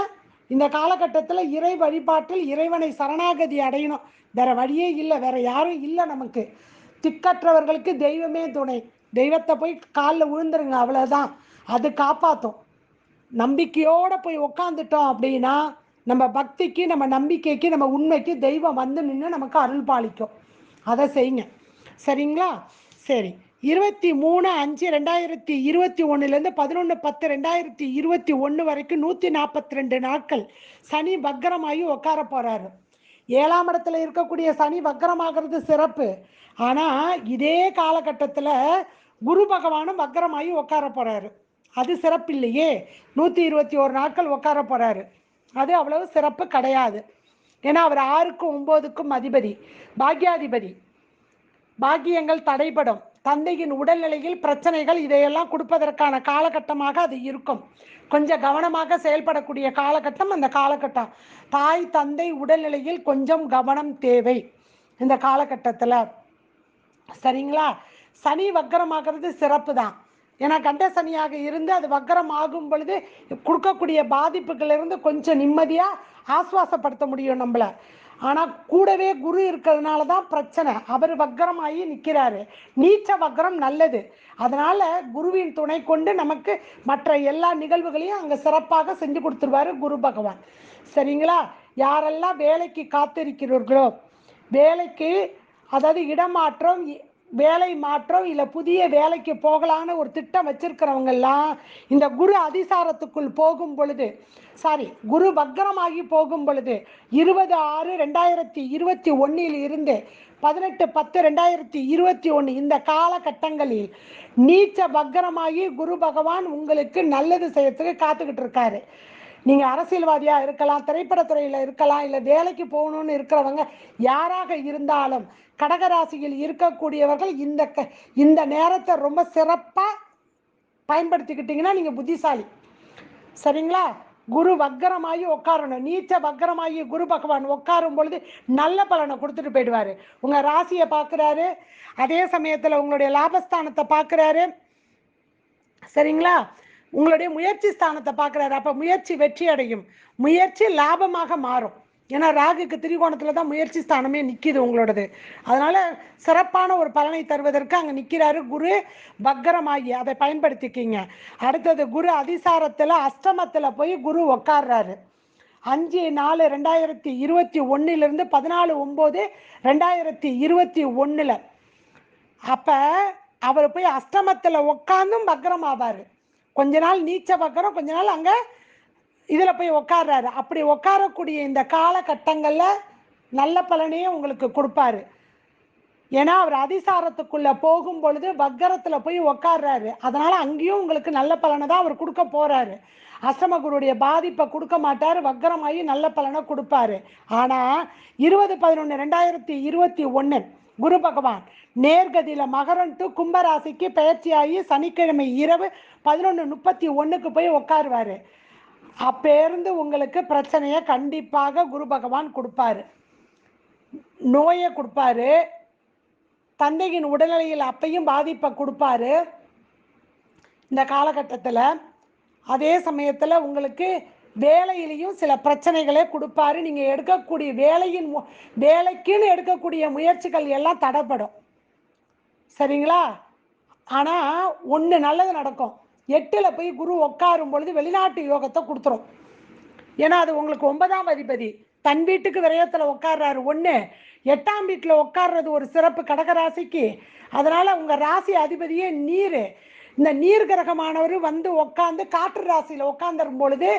இந்த காலகட்டத்தில் இறை வழிபாட்டில் இறைவனை சரணாகதி அடையணும். வேறு வழியே இல்லை, வேறு யாரும் இல்லை நமக்கு. திக்கற்றவர்களுக்கு தெய்வமே துணை. தெய்வத்தை போய் காலில் விழுந்துருங்க, அவ்வளோதான். அது காப்பாற்றும். நம்பிக்கையோடு போய் உக்காந்துட்டோம் அப்படின்னா நம்ம பக்திக்கு, நம்ம நம்பிக்கைக்கு, நம்ம உண்மைக்கு தெய்வம் நின்று நமக்கு அருள் பாலிக்கும். அதை செய்யுங்க, சரிங்களா? சரி, 23/5/2021 11/10/2021 வரைக்கும் 142 நாட்கள் சனி வக்கரமாகி உட்கார போகிறாரு. 7ஆம் இடத்துல இருக்கக்கூடிய சனி வக்கரமாகிறது சிறப்பு. ஆனால் இதே காலகட்டத்தில் குரு பகவானும் வக்கரமாகி உட்கார போகிறாரு. அது சிறப்பு இல்லையே. 121 நாட்கள் உட்கார போகிறாரு. அது அவ்வளவு சிறப்பு கிடையாது. ஏன்னா அவர் 6க்கும் 9க்கும் அதிபதி, பாக்யாதிபதி. பாக்கியங்கள் தடைபடும், தந்தையின் உடல்நிலையில் பிரச்சனைகள், இதையெல்லாம் கொடுப்பதற்கான காலகட்டமாக அது இருக்கும். கொஞ்சம் கவனமாக செயல்படக்கூடிய காலகட்டம் அந்த காலகட்டம். தாய் தந்தை உடல்நிலையில் கொஞ்சம் கவனம் தேவை இந்த காலகட்டத்தில், சரிங்களா? சனி வக்கரமாகிறது சிறப்பு தான். ஏன்னா கண்ட சனியாக இருந்து அது வக்கரம் ஆகும் பொழுது கொடுக்கக்கூடிய பாதிப்புகளிலிருந்து கொஞ்சம் நிம்மதியாக ஆஸ்வாசப்படுத்த முடியும் நம்மளை. ஆனால் கூடவே குரு இருக்கிறதுனால தான் பிரச்சனை. அவர் வக்கரமாகி நிற்கிறாரு. நீச்ச வக்கரம் நல்லது. அதனால் குருவின் துணை கொண்டு நமக்கு மற்ற எல்லா நிகழ்வுகளையும் அங்கே சிறப்பாக செஞ்சு கொடுத்துருவாரு குரு பகவான், சரிங்களா? யாரெல்லாம் வேலைக்கு காத்திருக்கிறீர்களோ, வேலைக்கு அதாவது இடமாற்றம், வேலை மாற்றம், இல்லை புதிய வேலைக்கு போகலான்னு ஒரு திட்டம் வச்சிருக்கிறவங்கெல்லாம் இந்த குரு அதிசாரத்துக்குள் போகும் பொழுது, குரு வக்கரமாகி போகும் பொழுது 20/6/2021 இருந்து 18/10/2021 இந்த காலகட்டங்களில் நீச்ச வக்கரமாகி குரு பகவான் உங்களுக்கு நல்லது செய்யறதுக்கு காத்துக்கிட்டு இருக்காரு. நீங்கள் அரசியல்வாதியாக இருக்கலாம், திரைப்படத்துறையில் இருக்கலாம், இல்லை வேலைக்கு போகணும்னு இருக்கிறவங்க யாராக இருந்தாலும் கடகராசியில் இருக்கக்கூடியவர்கள் இந்த நேரத்தை ரொம்ப சிறப்பாக பயன்படுத்திக்கிட்டீங்கன்னா நீங்கள் புத்திசாலி, சரிங்களா? குரு வக்கரமாகி உட்காரணும். நீச்ச வக்கரமாகி குரு பகவான் உட்காரும் பொழுது நல்ல பலனை கொடுத்துட்டு போயிடுவார். உங்கள் ராசியை பார்க்குறாரு, அதே சமயத்தில் உங்களுடைய லாபஸ்தானத்தை பார்க்குறாரு, சரிங்களா? உங்களுடைய முயற்சி ஸ்தானத்தை பார்க்குறாரு. அப்போ முயற்சி வெற்றி அடையும், முயற்சி லாபமாக மாறும். ஏன்னா ராகுக்கு திரிகோணத்தில் தான் முயற்சி ஸ்தானமே நிற்கிது உங்களோடது. அதனால் சிறப்பான ஒரு பலனை தருவதற்கு அங்கே நிற்கிறாரு குரு வக்கரமாகி, அதை பயன்படுத்திக்கிங்க. அடுத்தது குரு அதிசாரத்தில் அஷ்டமத்தில் போய் குரு உக்காடுறாரு 5/4/2021 14/9/2021. அப்போ அவர் போய் அஷ்டமத்தில் உட்காந்தும் வக்கரம் ஆவார். கொஞ்ச நாள் நீச்ச வக்கரம், கொஞ்ச நாள் அங்கே இதில் போய் உட்கார்றாரு. அப்படி உட்காரக்கூடிய இந்த காலகட்டங்களில் நல்ல பலனையே உங்களுக்கு கொடுப்பாரு. ஏன்னா அவர் அதிசாரத்துக்குள்ளே போகும் பொழுது வக்கரத்தில் போய் உட்கார்றாரு. அதனால் அங்கேயும் உங்களுக்கு நல்ல பலனை தான் அவர் கொடுக்க போகிறாரு. அஷ்டமகுருடைய பாதிப்பை கொடுக்க மாட்டார், வக்கரமாகி நல்ல பலனை கொடுப்பாரு. ஆனால் 20/11/2021 குரு பகவான் நேர்கதியில் மகரம் டு கும்பராசிக்கு பயிற்சியாகி சனிக்கிழமை இரவு 11:31 போய் உட்காருவார். அப்பேருந்து உங்களுக்கு பிரச்சனையை கண்டிப்பாக குரு பகவான் கொடுப்பாரு, நோயை கொடுப்பாரு, தந்தையின் உடல்நிலையில் அப்பையும் பாதிப்பை கொடுப்பாரு இந்த காலகட்டத்தில். அதே சமயத்தில் உங்களுக்கு வேலையிலையும் சில பிரச்சனைகளே கொடுப்பாரு. நீங்கள் எடுக்கக்கூடிய வேலைக்குன்னு எடுக்கக்கூடிய முயற்சிகள் எல்லாம் தடைப்படும், சரிங்களா? ஆனால் ஒன்று நல்லது நடக்கும். 8ல் போய் குரு உட்காரும் பொழுது வெளிநாட்டு யோகத்தை கொடுத்துரும். ஏன்னா அது உங்களுக்கு 9ஆம் அதிபதி தன் வீட்டுக்கு விரயத்தில் உட்கார்றாரு. 8ஆம் வீட்டில் உட்கார்றது ஒரு சிறப்பு கடகராசிக்கு. அதனால் உங்கள் ராசி அதிபதியே நீர். இந்த நீர் கிரகமானவர் வந்து உட்காந்து காற்று ராசியில் உட்காந்துரும் பொழுது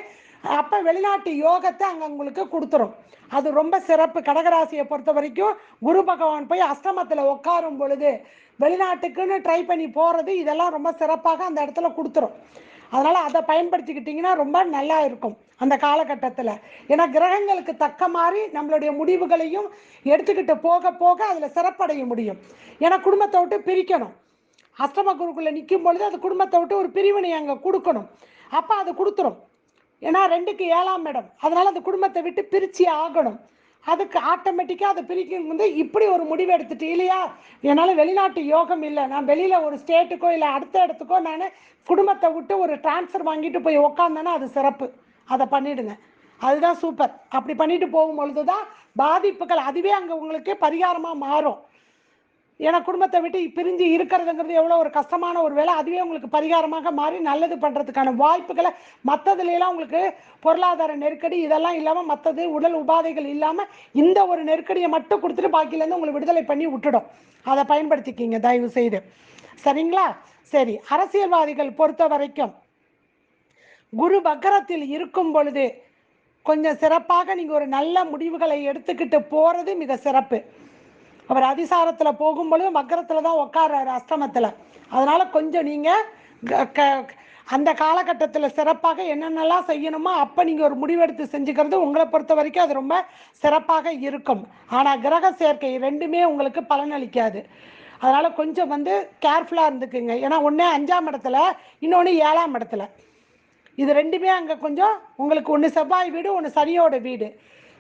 அப்போ வெளிநாட்டு யோகத்தை அங்கே உங்களுக்கு கொடுத்துரும். அது ரொம்ப சிறப்பு. கடகராசியை பொறுத்த வரைக்கும் குரு பகவான் போய் அஷ்டமத்தில் உட்காரும் பொழுது வெளிநாட்டுக்குன்னு ட்ரை பண்ணி போகிறது இதெல்லாம் ரொம்ப சிறப்பாக அந்த இடத்துல கொடுத்துரும். அதனால் அதை பயன்படுத்திக்கிட்டிங்கன்னா ரொம்ப நல்லா இருக்கும் அந்த காலகட்டத்தில். ஏன்னா கிரகங்களுக்கு தக்க மாதிரி நம்மளுடைய முடிவுகளையும் எடுத்துக்கிட்டு போக போக அதில் சிறப்படைய முடியும். ஏன்னா குடும்பத்தை விட்டு பிரிக்கணும். அஷ்டம குருக்குள்ளே நிற்கும் பொழுது அது குடும்பத்தை விட்டு ஒரு பிரிவினை அங்கே கொடுக்கணும். அப்போ அது கொடுத்துரும். ஏன்னா 2க்கு 7ஆம் இடம். அதனால் அந்த குடும்பத்தை விட்டு பிரித்து ஆகணும். அதுக்கு ஆட்டோமேட்டிக்காக அதை பிரிக்கும் போது இப்படி ஒரு முடிவு எடுத்துட்டு இல்லையா, என்னால் வெளிநாட்டு யோகம் இல்லை, நான் வெளியில் ஒரு ஸ்டேட்டுக்கோ இல்லை அடுத்த இடத்துக்கோ நான் குடும்பத்தை விட்டு ஒரு டிரான்ஸ்ஃபர் வாங்கிட்டு போய் உக்காந்தேன்னா அது சிறப்பு. அதை பண்ணிவிடுங்க, அதுதான் சூப்பர். அப்படி பண்ணிட்டு போகும்பொழுது தான் பாதிப்புகள் அதுவே அங்கே உங்களுக்கு பரிகாரமாக மாறும். ஏன்னா குடும்பத்தை விட்டு பிரிஞ்சு இருக்கிறதுங்கிறது எவ்வளோ ஒரு கஷ்டமான ஒரு வேலை, அதுவே உங்களுக்கு பரிகாரமாக மாறி நல்லது பண்ணுறதுக்கான வாய்ப்புகளை மற்றதுலாம் உங்களுக்கு பொருளாதார நெருக்கடி இதெல்லாம் இல்லாமல் மற்றது உடல் உபாதைகள் இல்லாமல் இந்த ஒரு நெருக்கடியை மட்டும் கொடுத்துட்டு பாக்கியிலேருந்து உங்களை விடுதலை பண்ணி விட்டுடும். அதை பயன்படுத்திக்கிங்க தயவு செய்து, சரிங்களா? சரி, அரசியல்வாதிகள் பொறுத்த வரைக்கும் குரு வக்கரத்தில் இருக்கும் பொழுது கொஞ்சம் சிறப்பாக நீங்கள் ஒரு நல்ல முடிவுகளை எடுத்துக்கிட்டு போகிறது மிக சிறப்பு. அவர் அதிசாரத்தில் போகும்பொழுது மக்கரத்தில் தான் உட்கார்றாரு அஷ்டமத்தில். அதனால் கொஞ்சம் நீங்கள் அந்த காலகட்டத்தில் சிறப்பாக என்னென்னலாம் செய்யணுமோ அப்போ நீங்கள் ஒரு முடிவெடுத்து செஞ்சுக்கிறது உங்களை பொறுத்த வரைக்கும் அது ரொம்ப சிறப்பாக இருக்கும். ஆனால் கிரக சேர்க்கை 2மே உங்களுக்கு பலனளிக்காது. அதனால் கொஞ்சம் வந்து கேர்ஃபுல்லாக இருந்துக்குங்க. ஏன்னா ஒன்று 5ஆம் இடத்துல, இன்னொன்று 7ஆம் இடத்துல. இது 2மே அங்கே கொஞ்சம் உங்களுக்கு ஒன்று செவ்வாய் வீடு, ஒன்று சனியோட வீடு.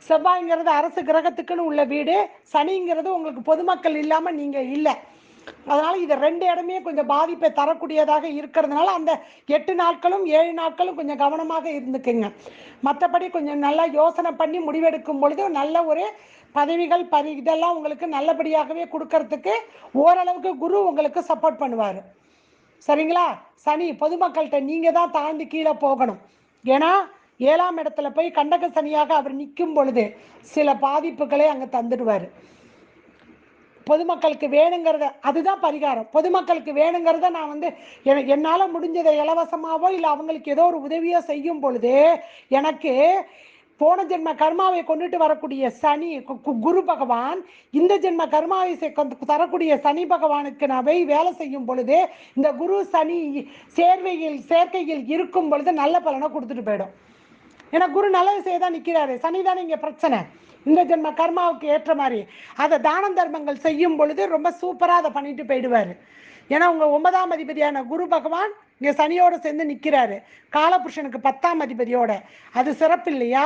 செவ்வாய்ங்கிறது அரசு கிரகத்துக்குன்னு உள்ள வீடு, சனிங்கிறது உங்களுக்கு பொதுமக்கள் இல்லாமல் நீங்கள் இல்லை. அதனால் இது 2 இடமே கொஞ்சம் பாதிப்பை தரக்கூடியதாக இருக்கிறதுனால அந்த 8 நாட்களும் 7 நாட்களும் கொஞ்சம் கவனமாக இருந்துக்குங்க. மற்றபடி கொஞ்சம் நல்லா யோசனை பண்ணி முடிவெடுக்கும் பொழுது நல்ல ஒரு பதவிகள் இதெல்லாம் உங்களுக்கு நல்லபடியாகவே கொடுக்கறதுக்கு ஓரளவுக்கு குரு உங்களுக்கு சப்போர்ட் பண்ணுவார், சரிங்களா? சனி பொதுமக்கள்கிட்ட நீங்கள் தான் தாண்டி கீழே போகணும். ஏன்னா 7ஆம் இடத்துல போய் கண்டக சனியாக அவர் நிற்கும் பொழுது சில பாதிப்புகளை அங்கே தந்துடுவார். பொதுமக்களுக்கு வேணுங்கிறத அதுதான் பரிகாரம். பொதுமக்களுக்கு வேணுங்கிறத நான் வந்து என்னால் முடிஞ்சதை இலவசமாகவோ இல்லை அவங்களுக்கு ஏதோ ஒரு உதவியோ செய்யும் பொழுது எனக்கு போன ஜென்ம கர்மாவை கொண்டுட்டு வரக்கூடிய சனி குரு பகவான் இந்த ஜென்ம கர்மாவை தரக்கூடிய சனி பகவானுக்கு நான் போய் வேலை செய்யும் பொழுது இந்த குரு சனி சேர்க்கையில் இருக்கும் பொழுது நல்ல பலனை கொடுத்துட்டு போயிடும். ஏன்னா குரு நல்லது செய்ய தான் நிற்கிறாரு, சனி தானே இங்கே பிரச்சனை. இந்த ஜென்ம கர்மாவுக்கு ஏற்ற மாதிரி அதை தான தர்மங்கள் செய்யும் பொழுது ரொம்ப சூப்பராக அதை பண்ணிட்டு போயிடுவார். ஏன்னா உங்கள் 9ஆம் அதிபதியான குரு பகவான் இங்கே சனியோடு சேர்ந்து நிற்கிறாரு, காலபுருஷனுக்கு 10ஆம் அதிபதியோட. அது சிறப்பு இல்லையா?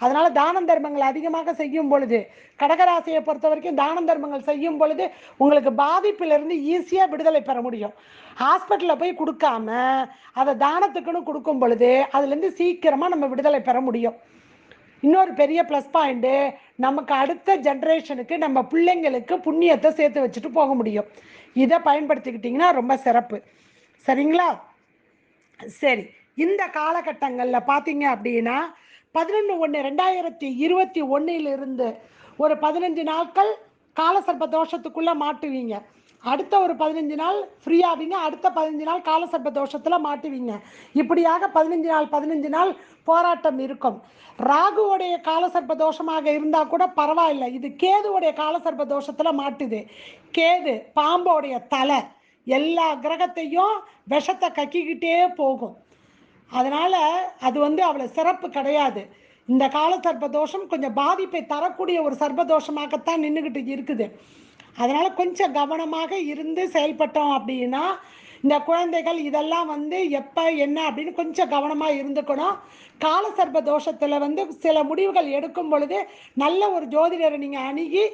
அதனால் தான தர்மங்கள் அதிகமாக செய்யும் பொழுது கடகராசியை பொறுத்த வரைக்கும் தான தர்மங்கள் செய்யும் பொழுது உங்களுக்கு பாதிப்பிலிருந்து ஈஸியாக விடுதலை பெற முடியும். ஹாஸ்பிட்டலில் போய் கொடுக்காம அதை தானத்துக்குன்னு கொடுக்கும் பொழுது அதுலேருந்து சீக்கிரமாக நம்ம விடுதலை பெற முடியும். இன்னொரு பெரிய ப்ளஸ் பாயிண்ட்டு, நமக்கு அடுத்த ஜென்ரேஷனுக்கு நம்ம பிள்ளைங்களுக்கு புண்ணியத்தை சேர்த்து வச்சுட்டு போக முடியும். இதை பயன்படுத்திக்கிட்டிங்கன்னா ரொம்ப சிறப்பு. சரிங்களா? சரி, இந்த காலகட்டங்களில் பார்த்தீங்க அப்படின்னா 11/1/2021 ஒரு 15 நாட்கள் காலசர்ப்ப தோஷத்துக்குள்ளே மாட்டுவீங்க. அடுத்த ஒரு 15 நாள் ஃப்ரீ ஆவீங்க. அடுத்த 15 நாள் காலசர்ப்ப தோஷத்தில் மாட்டுவீங்க. இப்படியாக 15 நாள் போராட்டம் இருக்கும். ராகுவோடைய காலசர்ப்ப தோஷமாக இருந்தால் கூட பரவாயில்லை. இது கேதுவோடைய காலசர்ப்ப தோஷத்தில் மாட்டுது. கேது பாம்போடைய தலை, எல்லா கிரகத்தையும் விஷத்தை கக்கிக்கிட்டே போகும். அதனால் அது அவ்வளோ சிறப்பு கிடையாது. இந்த கால சர்ப்பதோஷம் கொஞ்சம் பாதிப்பை தரக்கூடிய ஒரு சர்ப்பதோஷமாகத்தான் நின்றுக்கிட்டு இருக்குது. அதனால் கொஞ்சம் கவனமாக இருந்து செயல்பட்டோம் அப்படின்னா இந்த குழந்தைகள் இதெல்லாம் எப்போ என்ன அப்படின்னு கொஞ்சம் கவனமாக இருந்துக்கணும். கால சர்ப்ப தோஷத்தில் சில முடிவுகள் எடுக்கும் பொழுது நல்ல ஒரு ஜோதிடரை நீங்கள் அணுகி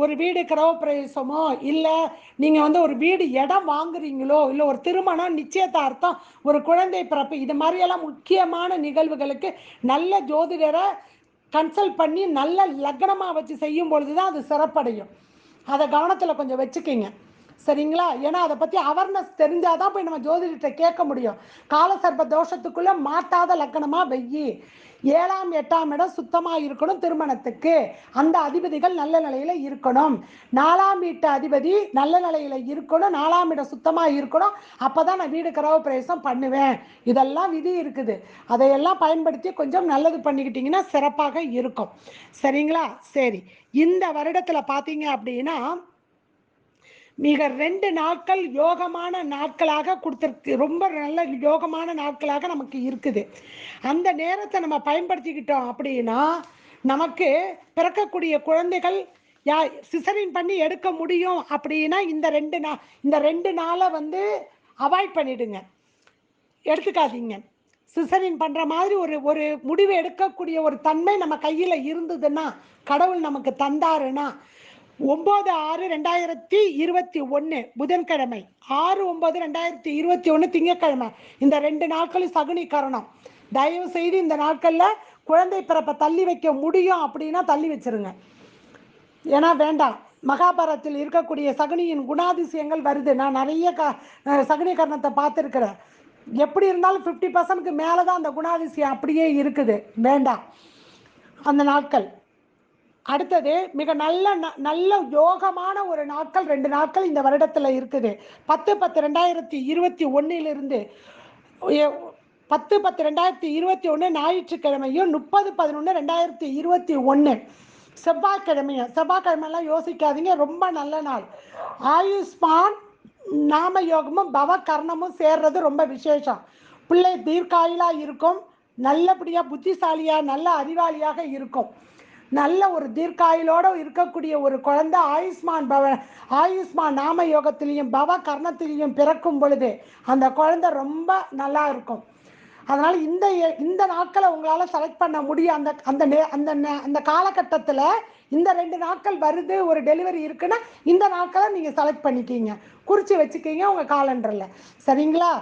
ஒரு வீடு கிரகப்பிரவேசமோ இல்லை நீங்கள் ஒரு வீடு இடம் வாங்குறீங்களோ இல்லை ஒரு திருமணம் நிச்சயதார்த்தம் ஒரு குழந்தை பிறப்பு இது மாதிரியெல்லாம் முக்கியமான நிகழ்வுகளுக்கு நல்ல ஜோதிடரை கன்சல்ட் பண்ணி நல்ல லக்னமாக வச்சு செய்யும் பொழுது தான் அது சிறப்படையும். அதை கவனத்தில் கொஞ்சம் வச்சுக்கிங்க. சரிங்களா? ஏன்னா அதை பற்றி அவேர்னஸ் தெரிஞ்சால் தான் போய் நம்ம ஜோதிடத்தை கேட்க முடியும். காலசர்ப்ப தோஷத்துக்குள்ளே மாட்டாத லக்கணமாக வெய்யி. 7ஆம் 8ஆம் இடம் சுத்தமாக இருக்கணும். திருமணத்துக்கு அந்த அதிபதிகள் நல்ல நிலையில் இருக்கணும். 4ஆம் வீட்டு அதிபதி நல்ல நிலையில் இருக்கணும். 4ஆம் இடம் சுத்தமாக இருக்கணும். அப்போ தான் நான் வீடு கிரகப்பிரவேசம் பண்ணுவேன். இதெல்லாம் விதி இருக்குது. அதையெல்லாம் பயன்படுத்தி கொஞ்சம் நல்லது பண்ணிக்கிட்டிங்கன்னா சிறப்பாக இருக்கும். சரிங்களா? சரி, இந்த வருடத்தில் பார்த்தீங்க அப்படின்னா மிக 2 நாட்கள் யோகமான நாட்களாக கொடுத்துருக்கு. ரொம்ப நல்ல யோகமான நாட்களாக நமக்கு இருக்குது. அந்த நேரத்தை நம்ம பயன்படுத்திக்கிட்டோம் அப்படின்னா நமக்கு பிறக்கக்கூடிய குழந்தைகள் சிசரின் பண்ணி எடுக்க முடியும் அப்படின்னா இந்த 2 நாளை அவாய்ட் பண்ணிடுங்க, எடுத்துக்காதீங்க. சிசரின் பண்ணுற மாதிரி ஒரு முடிவு எடுக்கக்கூடிய ஒரு தன்மை நம்ம கையில் இருந்ததுன்னா, கடவுள் நமக்கு தந்தாருன்னா 9/6/2021 புதன்கிழமை, 6/9/2021 திங்கட்கிழமை, இந்த 2 நாட்களும் சகுனி கரணம். தயவு செய்து இந்த நாட்களில் குழந்தை பிறப்பை தள்ளி வைக்க முடியும் அப்படின்னா தள்ளி வச்சிருங்க. ஏன்னா வேண்டாம். மகாபாரதத்தில் இருக்கக்கூடிய சகுனியின் குணாதிசயங்கள் வருது. நான் நிறைய சகுனி கரணத்தை பார்த்துருக்கிறேன். எப்படி இருந்தாலும் 50%க்கு மேலே தான் அந்த குணாதிசயம் அப்படியே இருக்குது. வேண்டாம் அந்த நாட்கள். அடுத்தது மிக நல்ல யோகமான ஒரு நாட்கள் 2 நாட்கள் இந்த வருடத்தில் இருக்குது. 10/10/2021 10/10/2021 ஞாயிற்றுக்கிழமையும் 30/11/2021 செவ்வாய்க்கிழமையெல்லாம் யோசிக்காதீங்க, ரொம்ப நல்ல நாள். ஆயுஷ்மான் நாம யோகமும் பவ கர்ணமும் சேர்றது ரொம்ப விசேஷம். பிள்ளை தீர்க்காயுளாக இருக்கும். நல்லபடியாக புத்திசாலியாக நல்ல அறிவாளியாக இருக்கும். நல்ல ஒரு தீர்க்காயுளோடு இருக்கக்கூடிய ஒரு குழந்தை ஆயுஷ்மான் நாம யோகத்திலையும் பவ கர்ணத்திலையும் பிறக்கும் பொழுது அந்த குழந்தை ரொம்ப நல்லா இருக்கும். அதனால் இந்த நாட்களை உங்களால் செலக்ட் பண்ண முடியும். அந்த காலகட்டத்தில் இந்த 2 நாட்கள் வருது, ஒரு டெலிவரி இருக்குன்னா இந்த நாட்களை நீங்கள் செலக்ட் பண்ணிக்கிங்க, குறித்து வச்சுக்கிங்க உங்கள் காலண்டரில். சரிங்களா?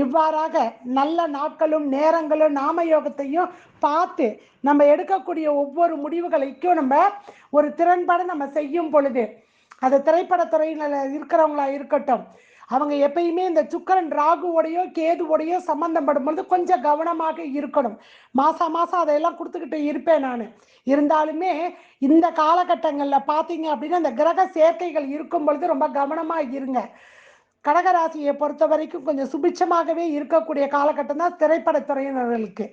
இவ்வாறாக நல்ல நாட்களும் நேரங்களும் நாம யோகத்தையும் பார்த்து நம்ம எடுக்கக்கூடிய ஒவ்வொரு முடிவுகளுக்கும் நம்ம ஒரு திறன்பட நம்ம செய்யும் பொழுது, அது திரைப்படத்துறையில் இருக்கிறவங்களா இருக்கட்டும், அவங்க எப்பயுமே இந்த சுக்கரன் ராகுவோடையோ கேதுவோடையோ சம்பந்தப்படும் பொழுது கொஞ்சம் கவனமாக இருக்கணும். மாதம் அதையெல்லாம் கொடுத்துக்கிட்டு இருப்பேன் நான். இருந்தாலுமே இந்த காலகட்டங்களில் பார்த்தீங்க அப்படின்னா இந்த கிரக சேர்க்கைகள் இருக்கும் பொழுது ரொம்ப கவனமாக இருங்க. கடகராசியை பொறுத்த வரைக்கும் கொஞ்சம் சுபிட்சமாகவே இருக்கக்கூடிய காலகட்டம் தான் திரைப்படத்துறையினர்களுக்கு.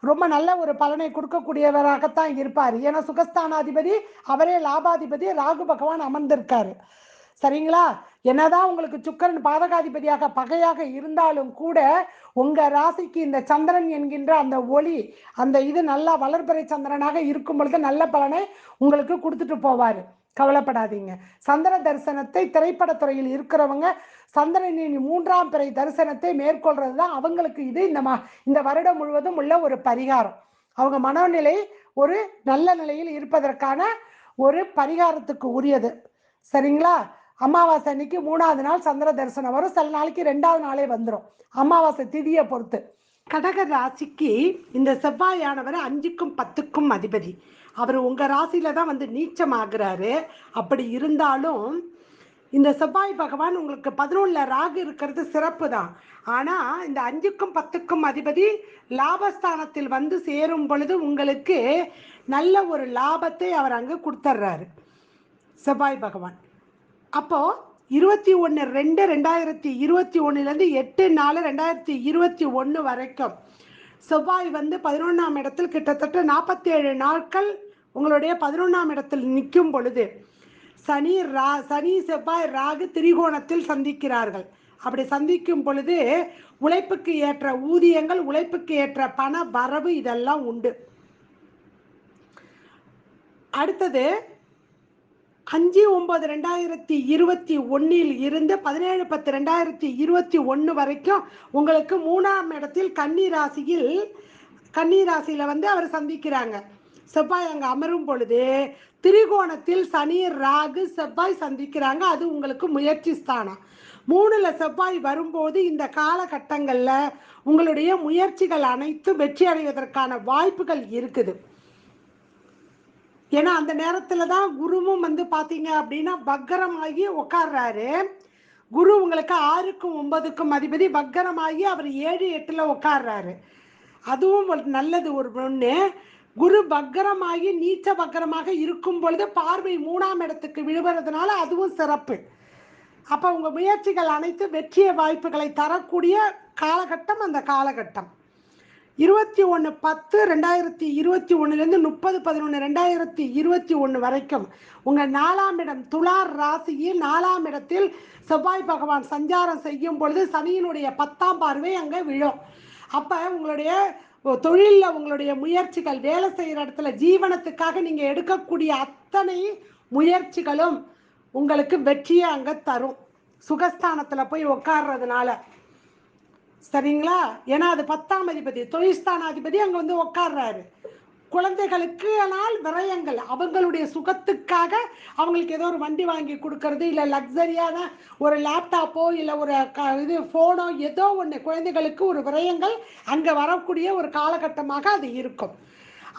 ரொம்ப நல்ல ஒரு பலனை கொடுக்கக்கூடியவராகத்தான் இருப்பார். ஏன்னா சுகஸ்தானாதிபதி அவரே லாபாதிபதி ராகு பகவான் அமர்ந்திருக்காரு. சரிங்களா? என்னதான் உங்களுக்கு சுக்கரன் பாதகாதிபதியாக பகையாக இருந்தாலும் கூட உங்க ராசிக்கு இந்த சந்திரன் என்கின்ற அந்த ஒளி அந்த இது நல்லா வளர்பிறை சந்திரனாக இருக்கும் பொழுது நல்ல பலனை உங்களுக்கு கொடுத்துட்டு போவாரு. கவலைப்படாதீங்க. சந்திர தரிசனத்தை திரைப்படத்துறையில் இருக்கிறவங்க சந்திரனின் 3ஆம் பிறை தரிசனத்தை மேற்கொள்றது தான் அவங்களுக்கு இது இந்த வருடம் முழுவதும் உள்ள ஒரு பரிகாரம். அவங்க மனநிலை ஒரு நல்ல நிலையில் இருப்பதற்கான ஒரு பரிகாரத்துக்கு உரியது. சரிங்களா? அமாவாசை அன்னைக்கு 3ஆவது நாள் சந்திர தரிசனம் வரும். சில நாளைக்கு 2ஆவது நாளே வந்துடும், அமாவாசை திதியை பொறுத்து. கடக ராசிக்கு இந்த செவ்வாயானவர் 5க்கும் 10க்கும் அதிபதி. அவர் உங்கள் ராசியில தான் வந்து நீச்சமாகிறாரு. அப்படி இருந்தாலும் இந்த செவ்வாய் பகவான் உங்களுக்கு 11ல் ராகு இருக்கிறது சிறப்பு தான். ஆனால் இந்த 5க்கும் 10க்கும் அதிபதி லாபஸ்தானத்தில் வந்து சேரும் பொழுது உங்களுக்கு நல்ல ஒரு லாபத்தை அவர் அங்கே கொடுத்துட்றாரு செவ்வாய் பகவான். அப்போது 21/2/2021 8/4/2021 வரைக்கும் செவ்வாய் வந்து 11ஆம் இடத்தில் கிட்டத்தட்ட 47 நாட்கள் உங்களுடைய 11ஆம் இடத்தில் நிற்கும் பொழுது சனி செவ்வாய் ராகு திரிகோணத்தில் சந்திக்கிறார்கள். அப்படி சந்திக்கும் பொழுது உழைப்புக்கு ஏற்ற ஊதியங்கள், உழைப்புக்கு ஏற்ற பண வரவு இதெல்லாம் உண்டு. அடுத்தது 5/9/2021 இருந்து 17/10/2021 வரைக்கும் உங்களுக்கு 3ஆம் இடத்தில் கன்னி ராசியில வந்து அவர் சந்திக்கிறாங்க. செவ்வாய் அங்கே அமரும் பொழுது திரிகோணத்தில் சனி ராகு செவ்வாய் சந்திக்கிறாங்க. அது உங்களுக்கு முயற்சி ஸ்தானம். 3ல் செவ்வாய் வரும்போது இந்த காலகட்டங்களில் உங்களுடைய முயற்சிகள் அனைத்தும் வெற்றி அடைவதற்கான வாய்ப்புகள் இருக்குது. ஏன்னா அந்த நேரத்தில் தான் குருவும் வந்து பார்த்தீங்க அப்படின்னா வக்கரமாகி உட்கார்றாரு. குரு உங்களுக்கு 6க்கும் 9க்கும் அதிபதி வக்கரமாகி அவர் 7 8ல் உட்கார்றாரு. அதுவும் நல்லது. ஒன்று குரு வக்கரமாகி நீச்ச வக்கரமாக இருக்கும் பொழுது பார்வை 3ஆம் இடத்துக்கு விழுவதுனால அதுவும் சிறப்பு. அப்போ உங்கள் முயற்சிகள் அனைத்து வெற்றிய வாய்ப்புகளை தரக்கூடிய காலகட்டம் அந்த காலகட்டம். 21/10/2021 30/11/2021 வரைக்கும் உங்கள் 4ஆம் இடம் துலார் ராசியில் 4ஆம் இடத்தில் செவ்வாய் பகவான் சஞ்சாரம் செய்யும் பொழுது சனியினுடைய 10ஆம் பார்வை அங்கே விழும். அப்போ உங்களுடைய தொழிலில் உங்களுடைய முயற்சிகள், வேலை செய்கிற இடத்துல ஜீவனத்துக்காக நீங்கள் எடுக்கக்கூடிய அத்தனை முயற்சிகளும் உங்களுக்கு வெற்றியை அங்கே தரும். சுகஸ்தானத்தில் போய் உட்கார்றதுனால சரிங்களா? ஏன்னா அது 10ஆம் அதிபதி, தொழில்ஸ்தானாதிபதி அங்கே வந்து உட்கார்றாரு. குழந்தைகளுக்கு ஆனால் விரயங்கள், அவங்களுடைய சுகத்துக்காக அவங்களுக்கு ஏதோ ஒரு வண்டி வாங்கி கொடுக்கறது, இல்லை லக்ஸரியான ஒரு லேப்டாப்போ இல்லை ஒரு ஃபோனோ ஏதோ ஒன்று குழந்தைகளுக்கு ஒரு விரயங்கள் அங்கே வரக்கூடிய ஒரு காலகட்டமாக அது இருக்கும்.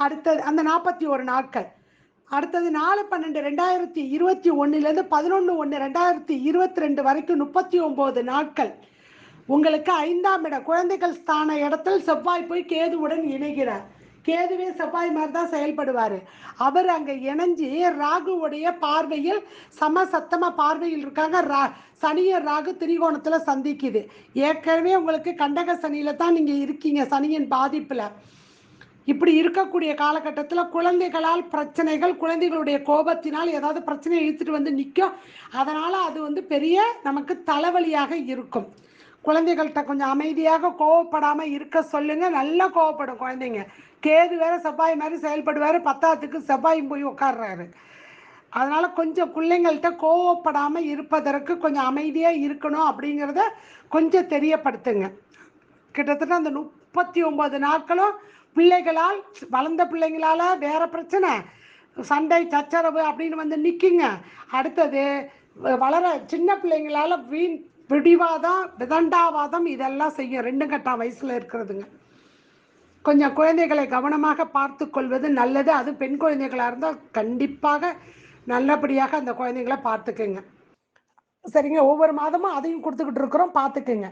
அடுத்தது அந்த 41 நாட்கள். அடுத்தது 4/12/2021 11/1/2022 வரைக்கும் 39 நாட்கள் உங்களுக்கு 5ஆம் இடம் குழந்தைகள் ஸ்தான இடத்தில் செவ்வாய் போய் கேதுவுடன் இணைகிறார். கேதுவே செவ்வாய் மாதிரி தான் செயல்படுவார். அவர் அங்கே இணைஞ்சி ராகுவுடைய பார்வையில் சமசத்தம பார்வையில் இருக்காங்க. சனிய ராகு திரிகோணத்தில் சந்திக்குது. ஏற்கனவே உங்களுக்கு கண்டக சனியில் தான் நீங்கள் இருக்கீங்க, சனியின் பாதிப்பில். இப்படி இருக்கக்கூடிய காலகட்டத்தில் குழந்தைகளால் பிரச்சனைகள், குழந்தைகளுடைய கோபத்தினால் ஏதாவது பிரச்சனையை இழுத்துட்டு வந்து நிற்கும். அதனால் அது வந்து பெரிய நமக்கு தலைவலியாக இருக்கும். குழந்தைகள்கிட்ட கொஞ்சம் அமைதியாக கோவப்படாமல் இருக்க சொல்லுங்கள். நல்லா கோவப்படும் குழந்தைங்க. கேது வேறு செவ்வாய் மாதிரி செயல்படுவார். 10ஆத்துக்கு செவ்வாயும் போய் உட்கார்றாரு. அதனால் கொஞ்சம் பிள்ளைங்கள்ட்ட கோவப்படாமல் இருப்பதற்கு கொஞ்சம் அமைதியாக இருக்கணும் அப்படிங்கிறத கொஞ்சம் தெரியப்படுத்துங்க. கிட்டத்தட்ட அந்த 39 நாட்களும் பிள்ளைகளால், வளர்ந்த பிள்ளைங்களால் வேறு பிரச்சனை, சண்டை சச்சரவு அப்படின்னு வந்து நிற்குங்க. அடுத்தது வளர சின்ன பிள்ளைங்களால் பிடிவாதம், விதண்டாவாதம் இதெல்லாம் செய்யும். 2 கட்ட வயசில் இருக்கிறதுங்க. கொஞ்சம் குழந்தைகளை கவனமாக பார்த்து கொள்வது நல்லது. அது பெண் குழந்தைகளாக இருந்தால் கண்டிப்பாக நல்லபடியாக அந்த குழந்தைகளை பார்த்துக்குங்க. சரிங்க, ஒவ்வொரு மாதமும் அதையும் கொடுத்துக்கிட்டு இருக்கிறோம், பார்த்துக்குங்க.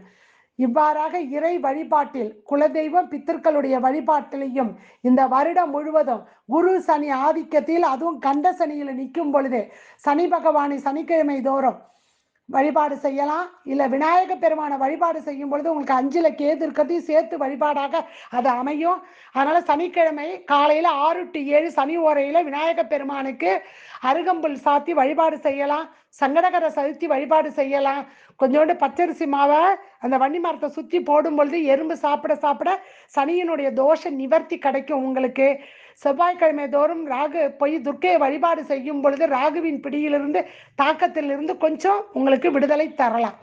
இவ்வாறாக இறை வழிபாட்டில், குலதெய்வம் பித்தர்களுடைய வழிபாட்டிலையும் இந்த வருடம் முழுவதும் குரு சனி ஆதிக்கத்தில், அதுவும் கண்ட சனியில் நிற்கும் பொழுது சனி பகவானை சனிக்கிழமை தோறும் வழிபாடு செய்யலாம். இல்லை விநாயக பெருமான வழிபாடு செய்யும் பொழுது உங்களுக்கு 5ல் கேது இருக்கிறதையும் சேர்த்து வழிபாடாக அது அமையும். அதனால் சனிக்கிழமை காலையில் 6 to 7 சனி ஓரையில் விநாயக பெருமானுக்கு அருகம்புல் சாத்தி வழிபாடு செய்யலாம். சங்கடகர சதுர்த்தி வழிபாடு செய்யலாம். கொஞ்சோண்டு பச்சரிசி மாவை அந்த வன்னி மரத்தை சுற்றி போடும் பொழுது எறும்பு சாப்பிட சாப்பிட சனியினுடைய தோஷ நிவர்த்தி கிடைக்கும் உங்களுக்கு. செவ்வாய்க்கிழமை தோறும் ராகு போய் துர்க்கையை வழிபாடு செய்யும் பொழுது ராகுவின் பிடியிலிருந்து, தாக்கத்திலிருந்து கொஞ்சம் உங்களுக்கு விடுதலை தரலாம்.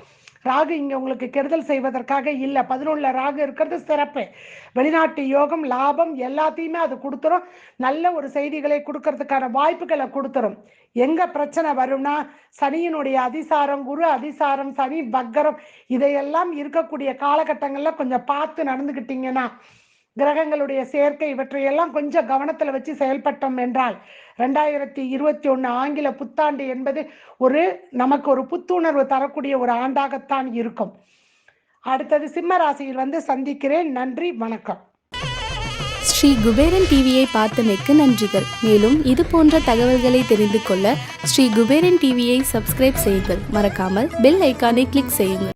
ராகு இங்கே உங்களுக்கு கெடுதல் செய்வதற்காக இல்லை. 11 ராகு இருக்கிறது சிறப்பு. வெளிநாட்டு யோகம், லாபம் எல்லாத்தையுமே அது கொடுத்துரும். நல்ல ஒரு செய்திகளை கொடுக்கறதுக்கான வாய்ப்புகளை கொடுத்துரும். எங்க பிரச்சனை வரும்னா சனியினுடைய அதிசாரம், குரு அதிசாரம், சனி வக்கரம் இதையெல்லாம் இருக்கக்கூடிய காலகட்டங்களில் கொஞ்சம் பார்த்து நடந்துக்கிட்டீங்கன்னா, கிரகங்களுடைய சேர்க்கை இவற்றையெல்லாம் கொஞ்சம் கவனத்தில் வச்சு செயல்பட்டோம் என்றால் 2021 ஆங்கில புத்தாண்டு என்பது நமக்கு ஒரு புத்துணர்வு தரக்கூடிய ஒரு ஆண்டாகத்தான் இருக்கும். அடுத்தது சிம்ம ராசியில் சந்திக்கிறேன். நன்றி, வணக்கம். ஸ்ரீ குபேரன் டிவியை பார்த்தமைக்கு நன்றிகள். மேலும் இது போன்ற தகவல்களை தெரிந்து கொள்ள ஸ்ரீ குபேரன் டிவியை சப்ஸ்கிரைப் செய்யுங்கள். மறக்காமல் பெல் ஐக்கானை கிளிக் செய்யுங்கள்.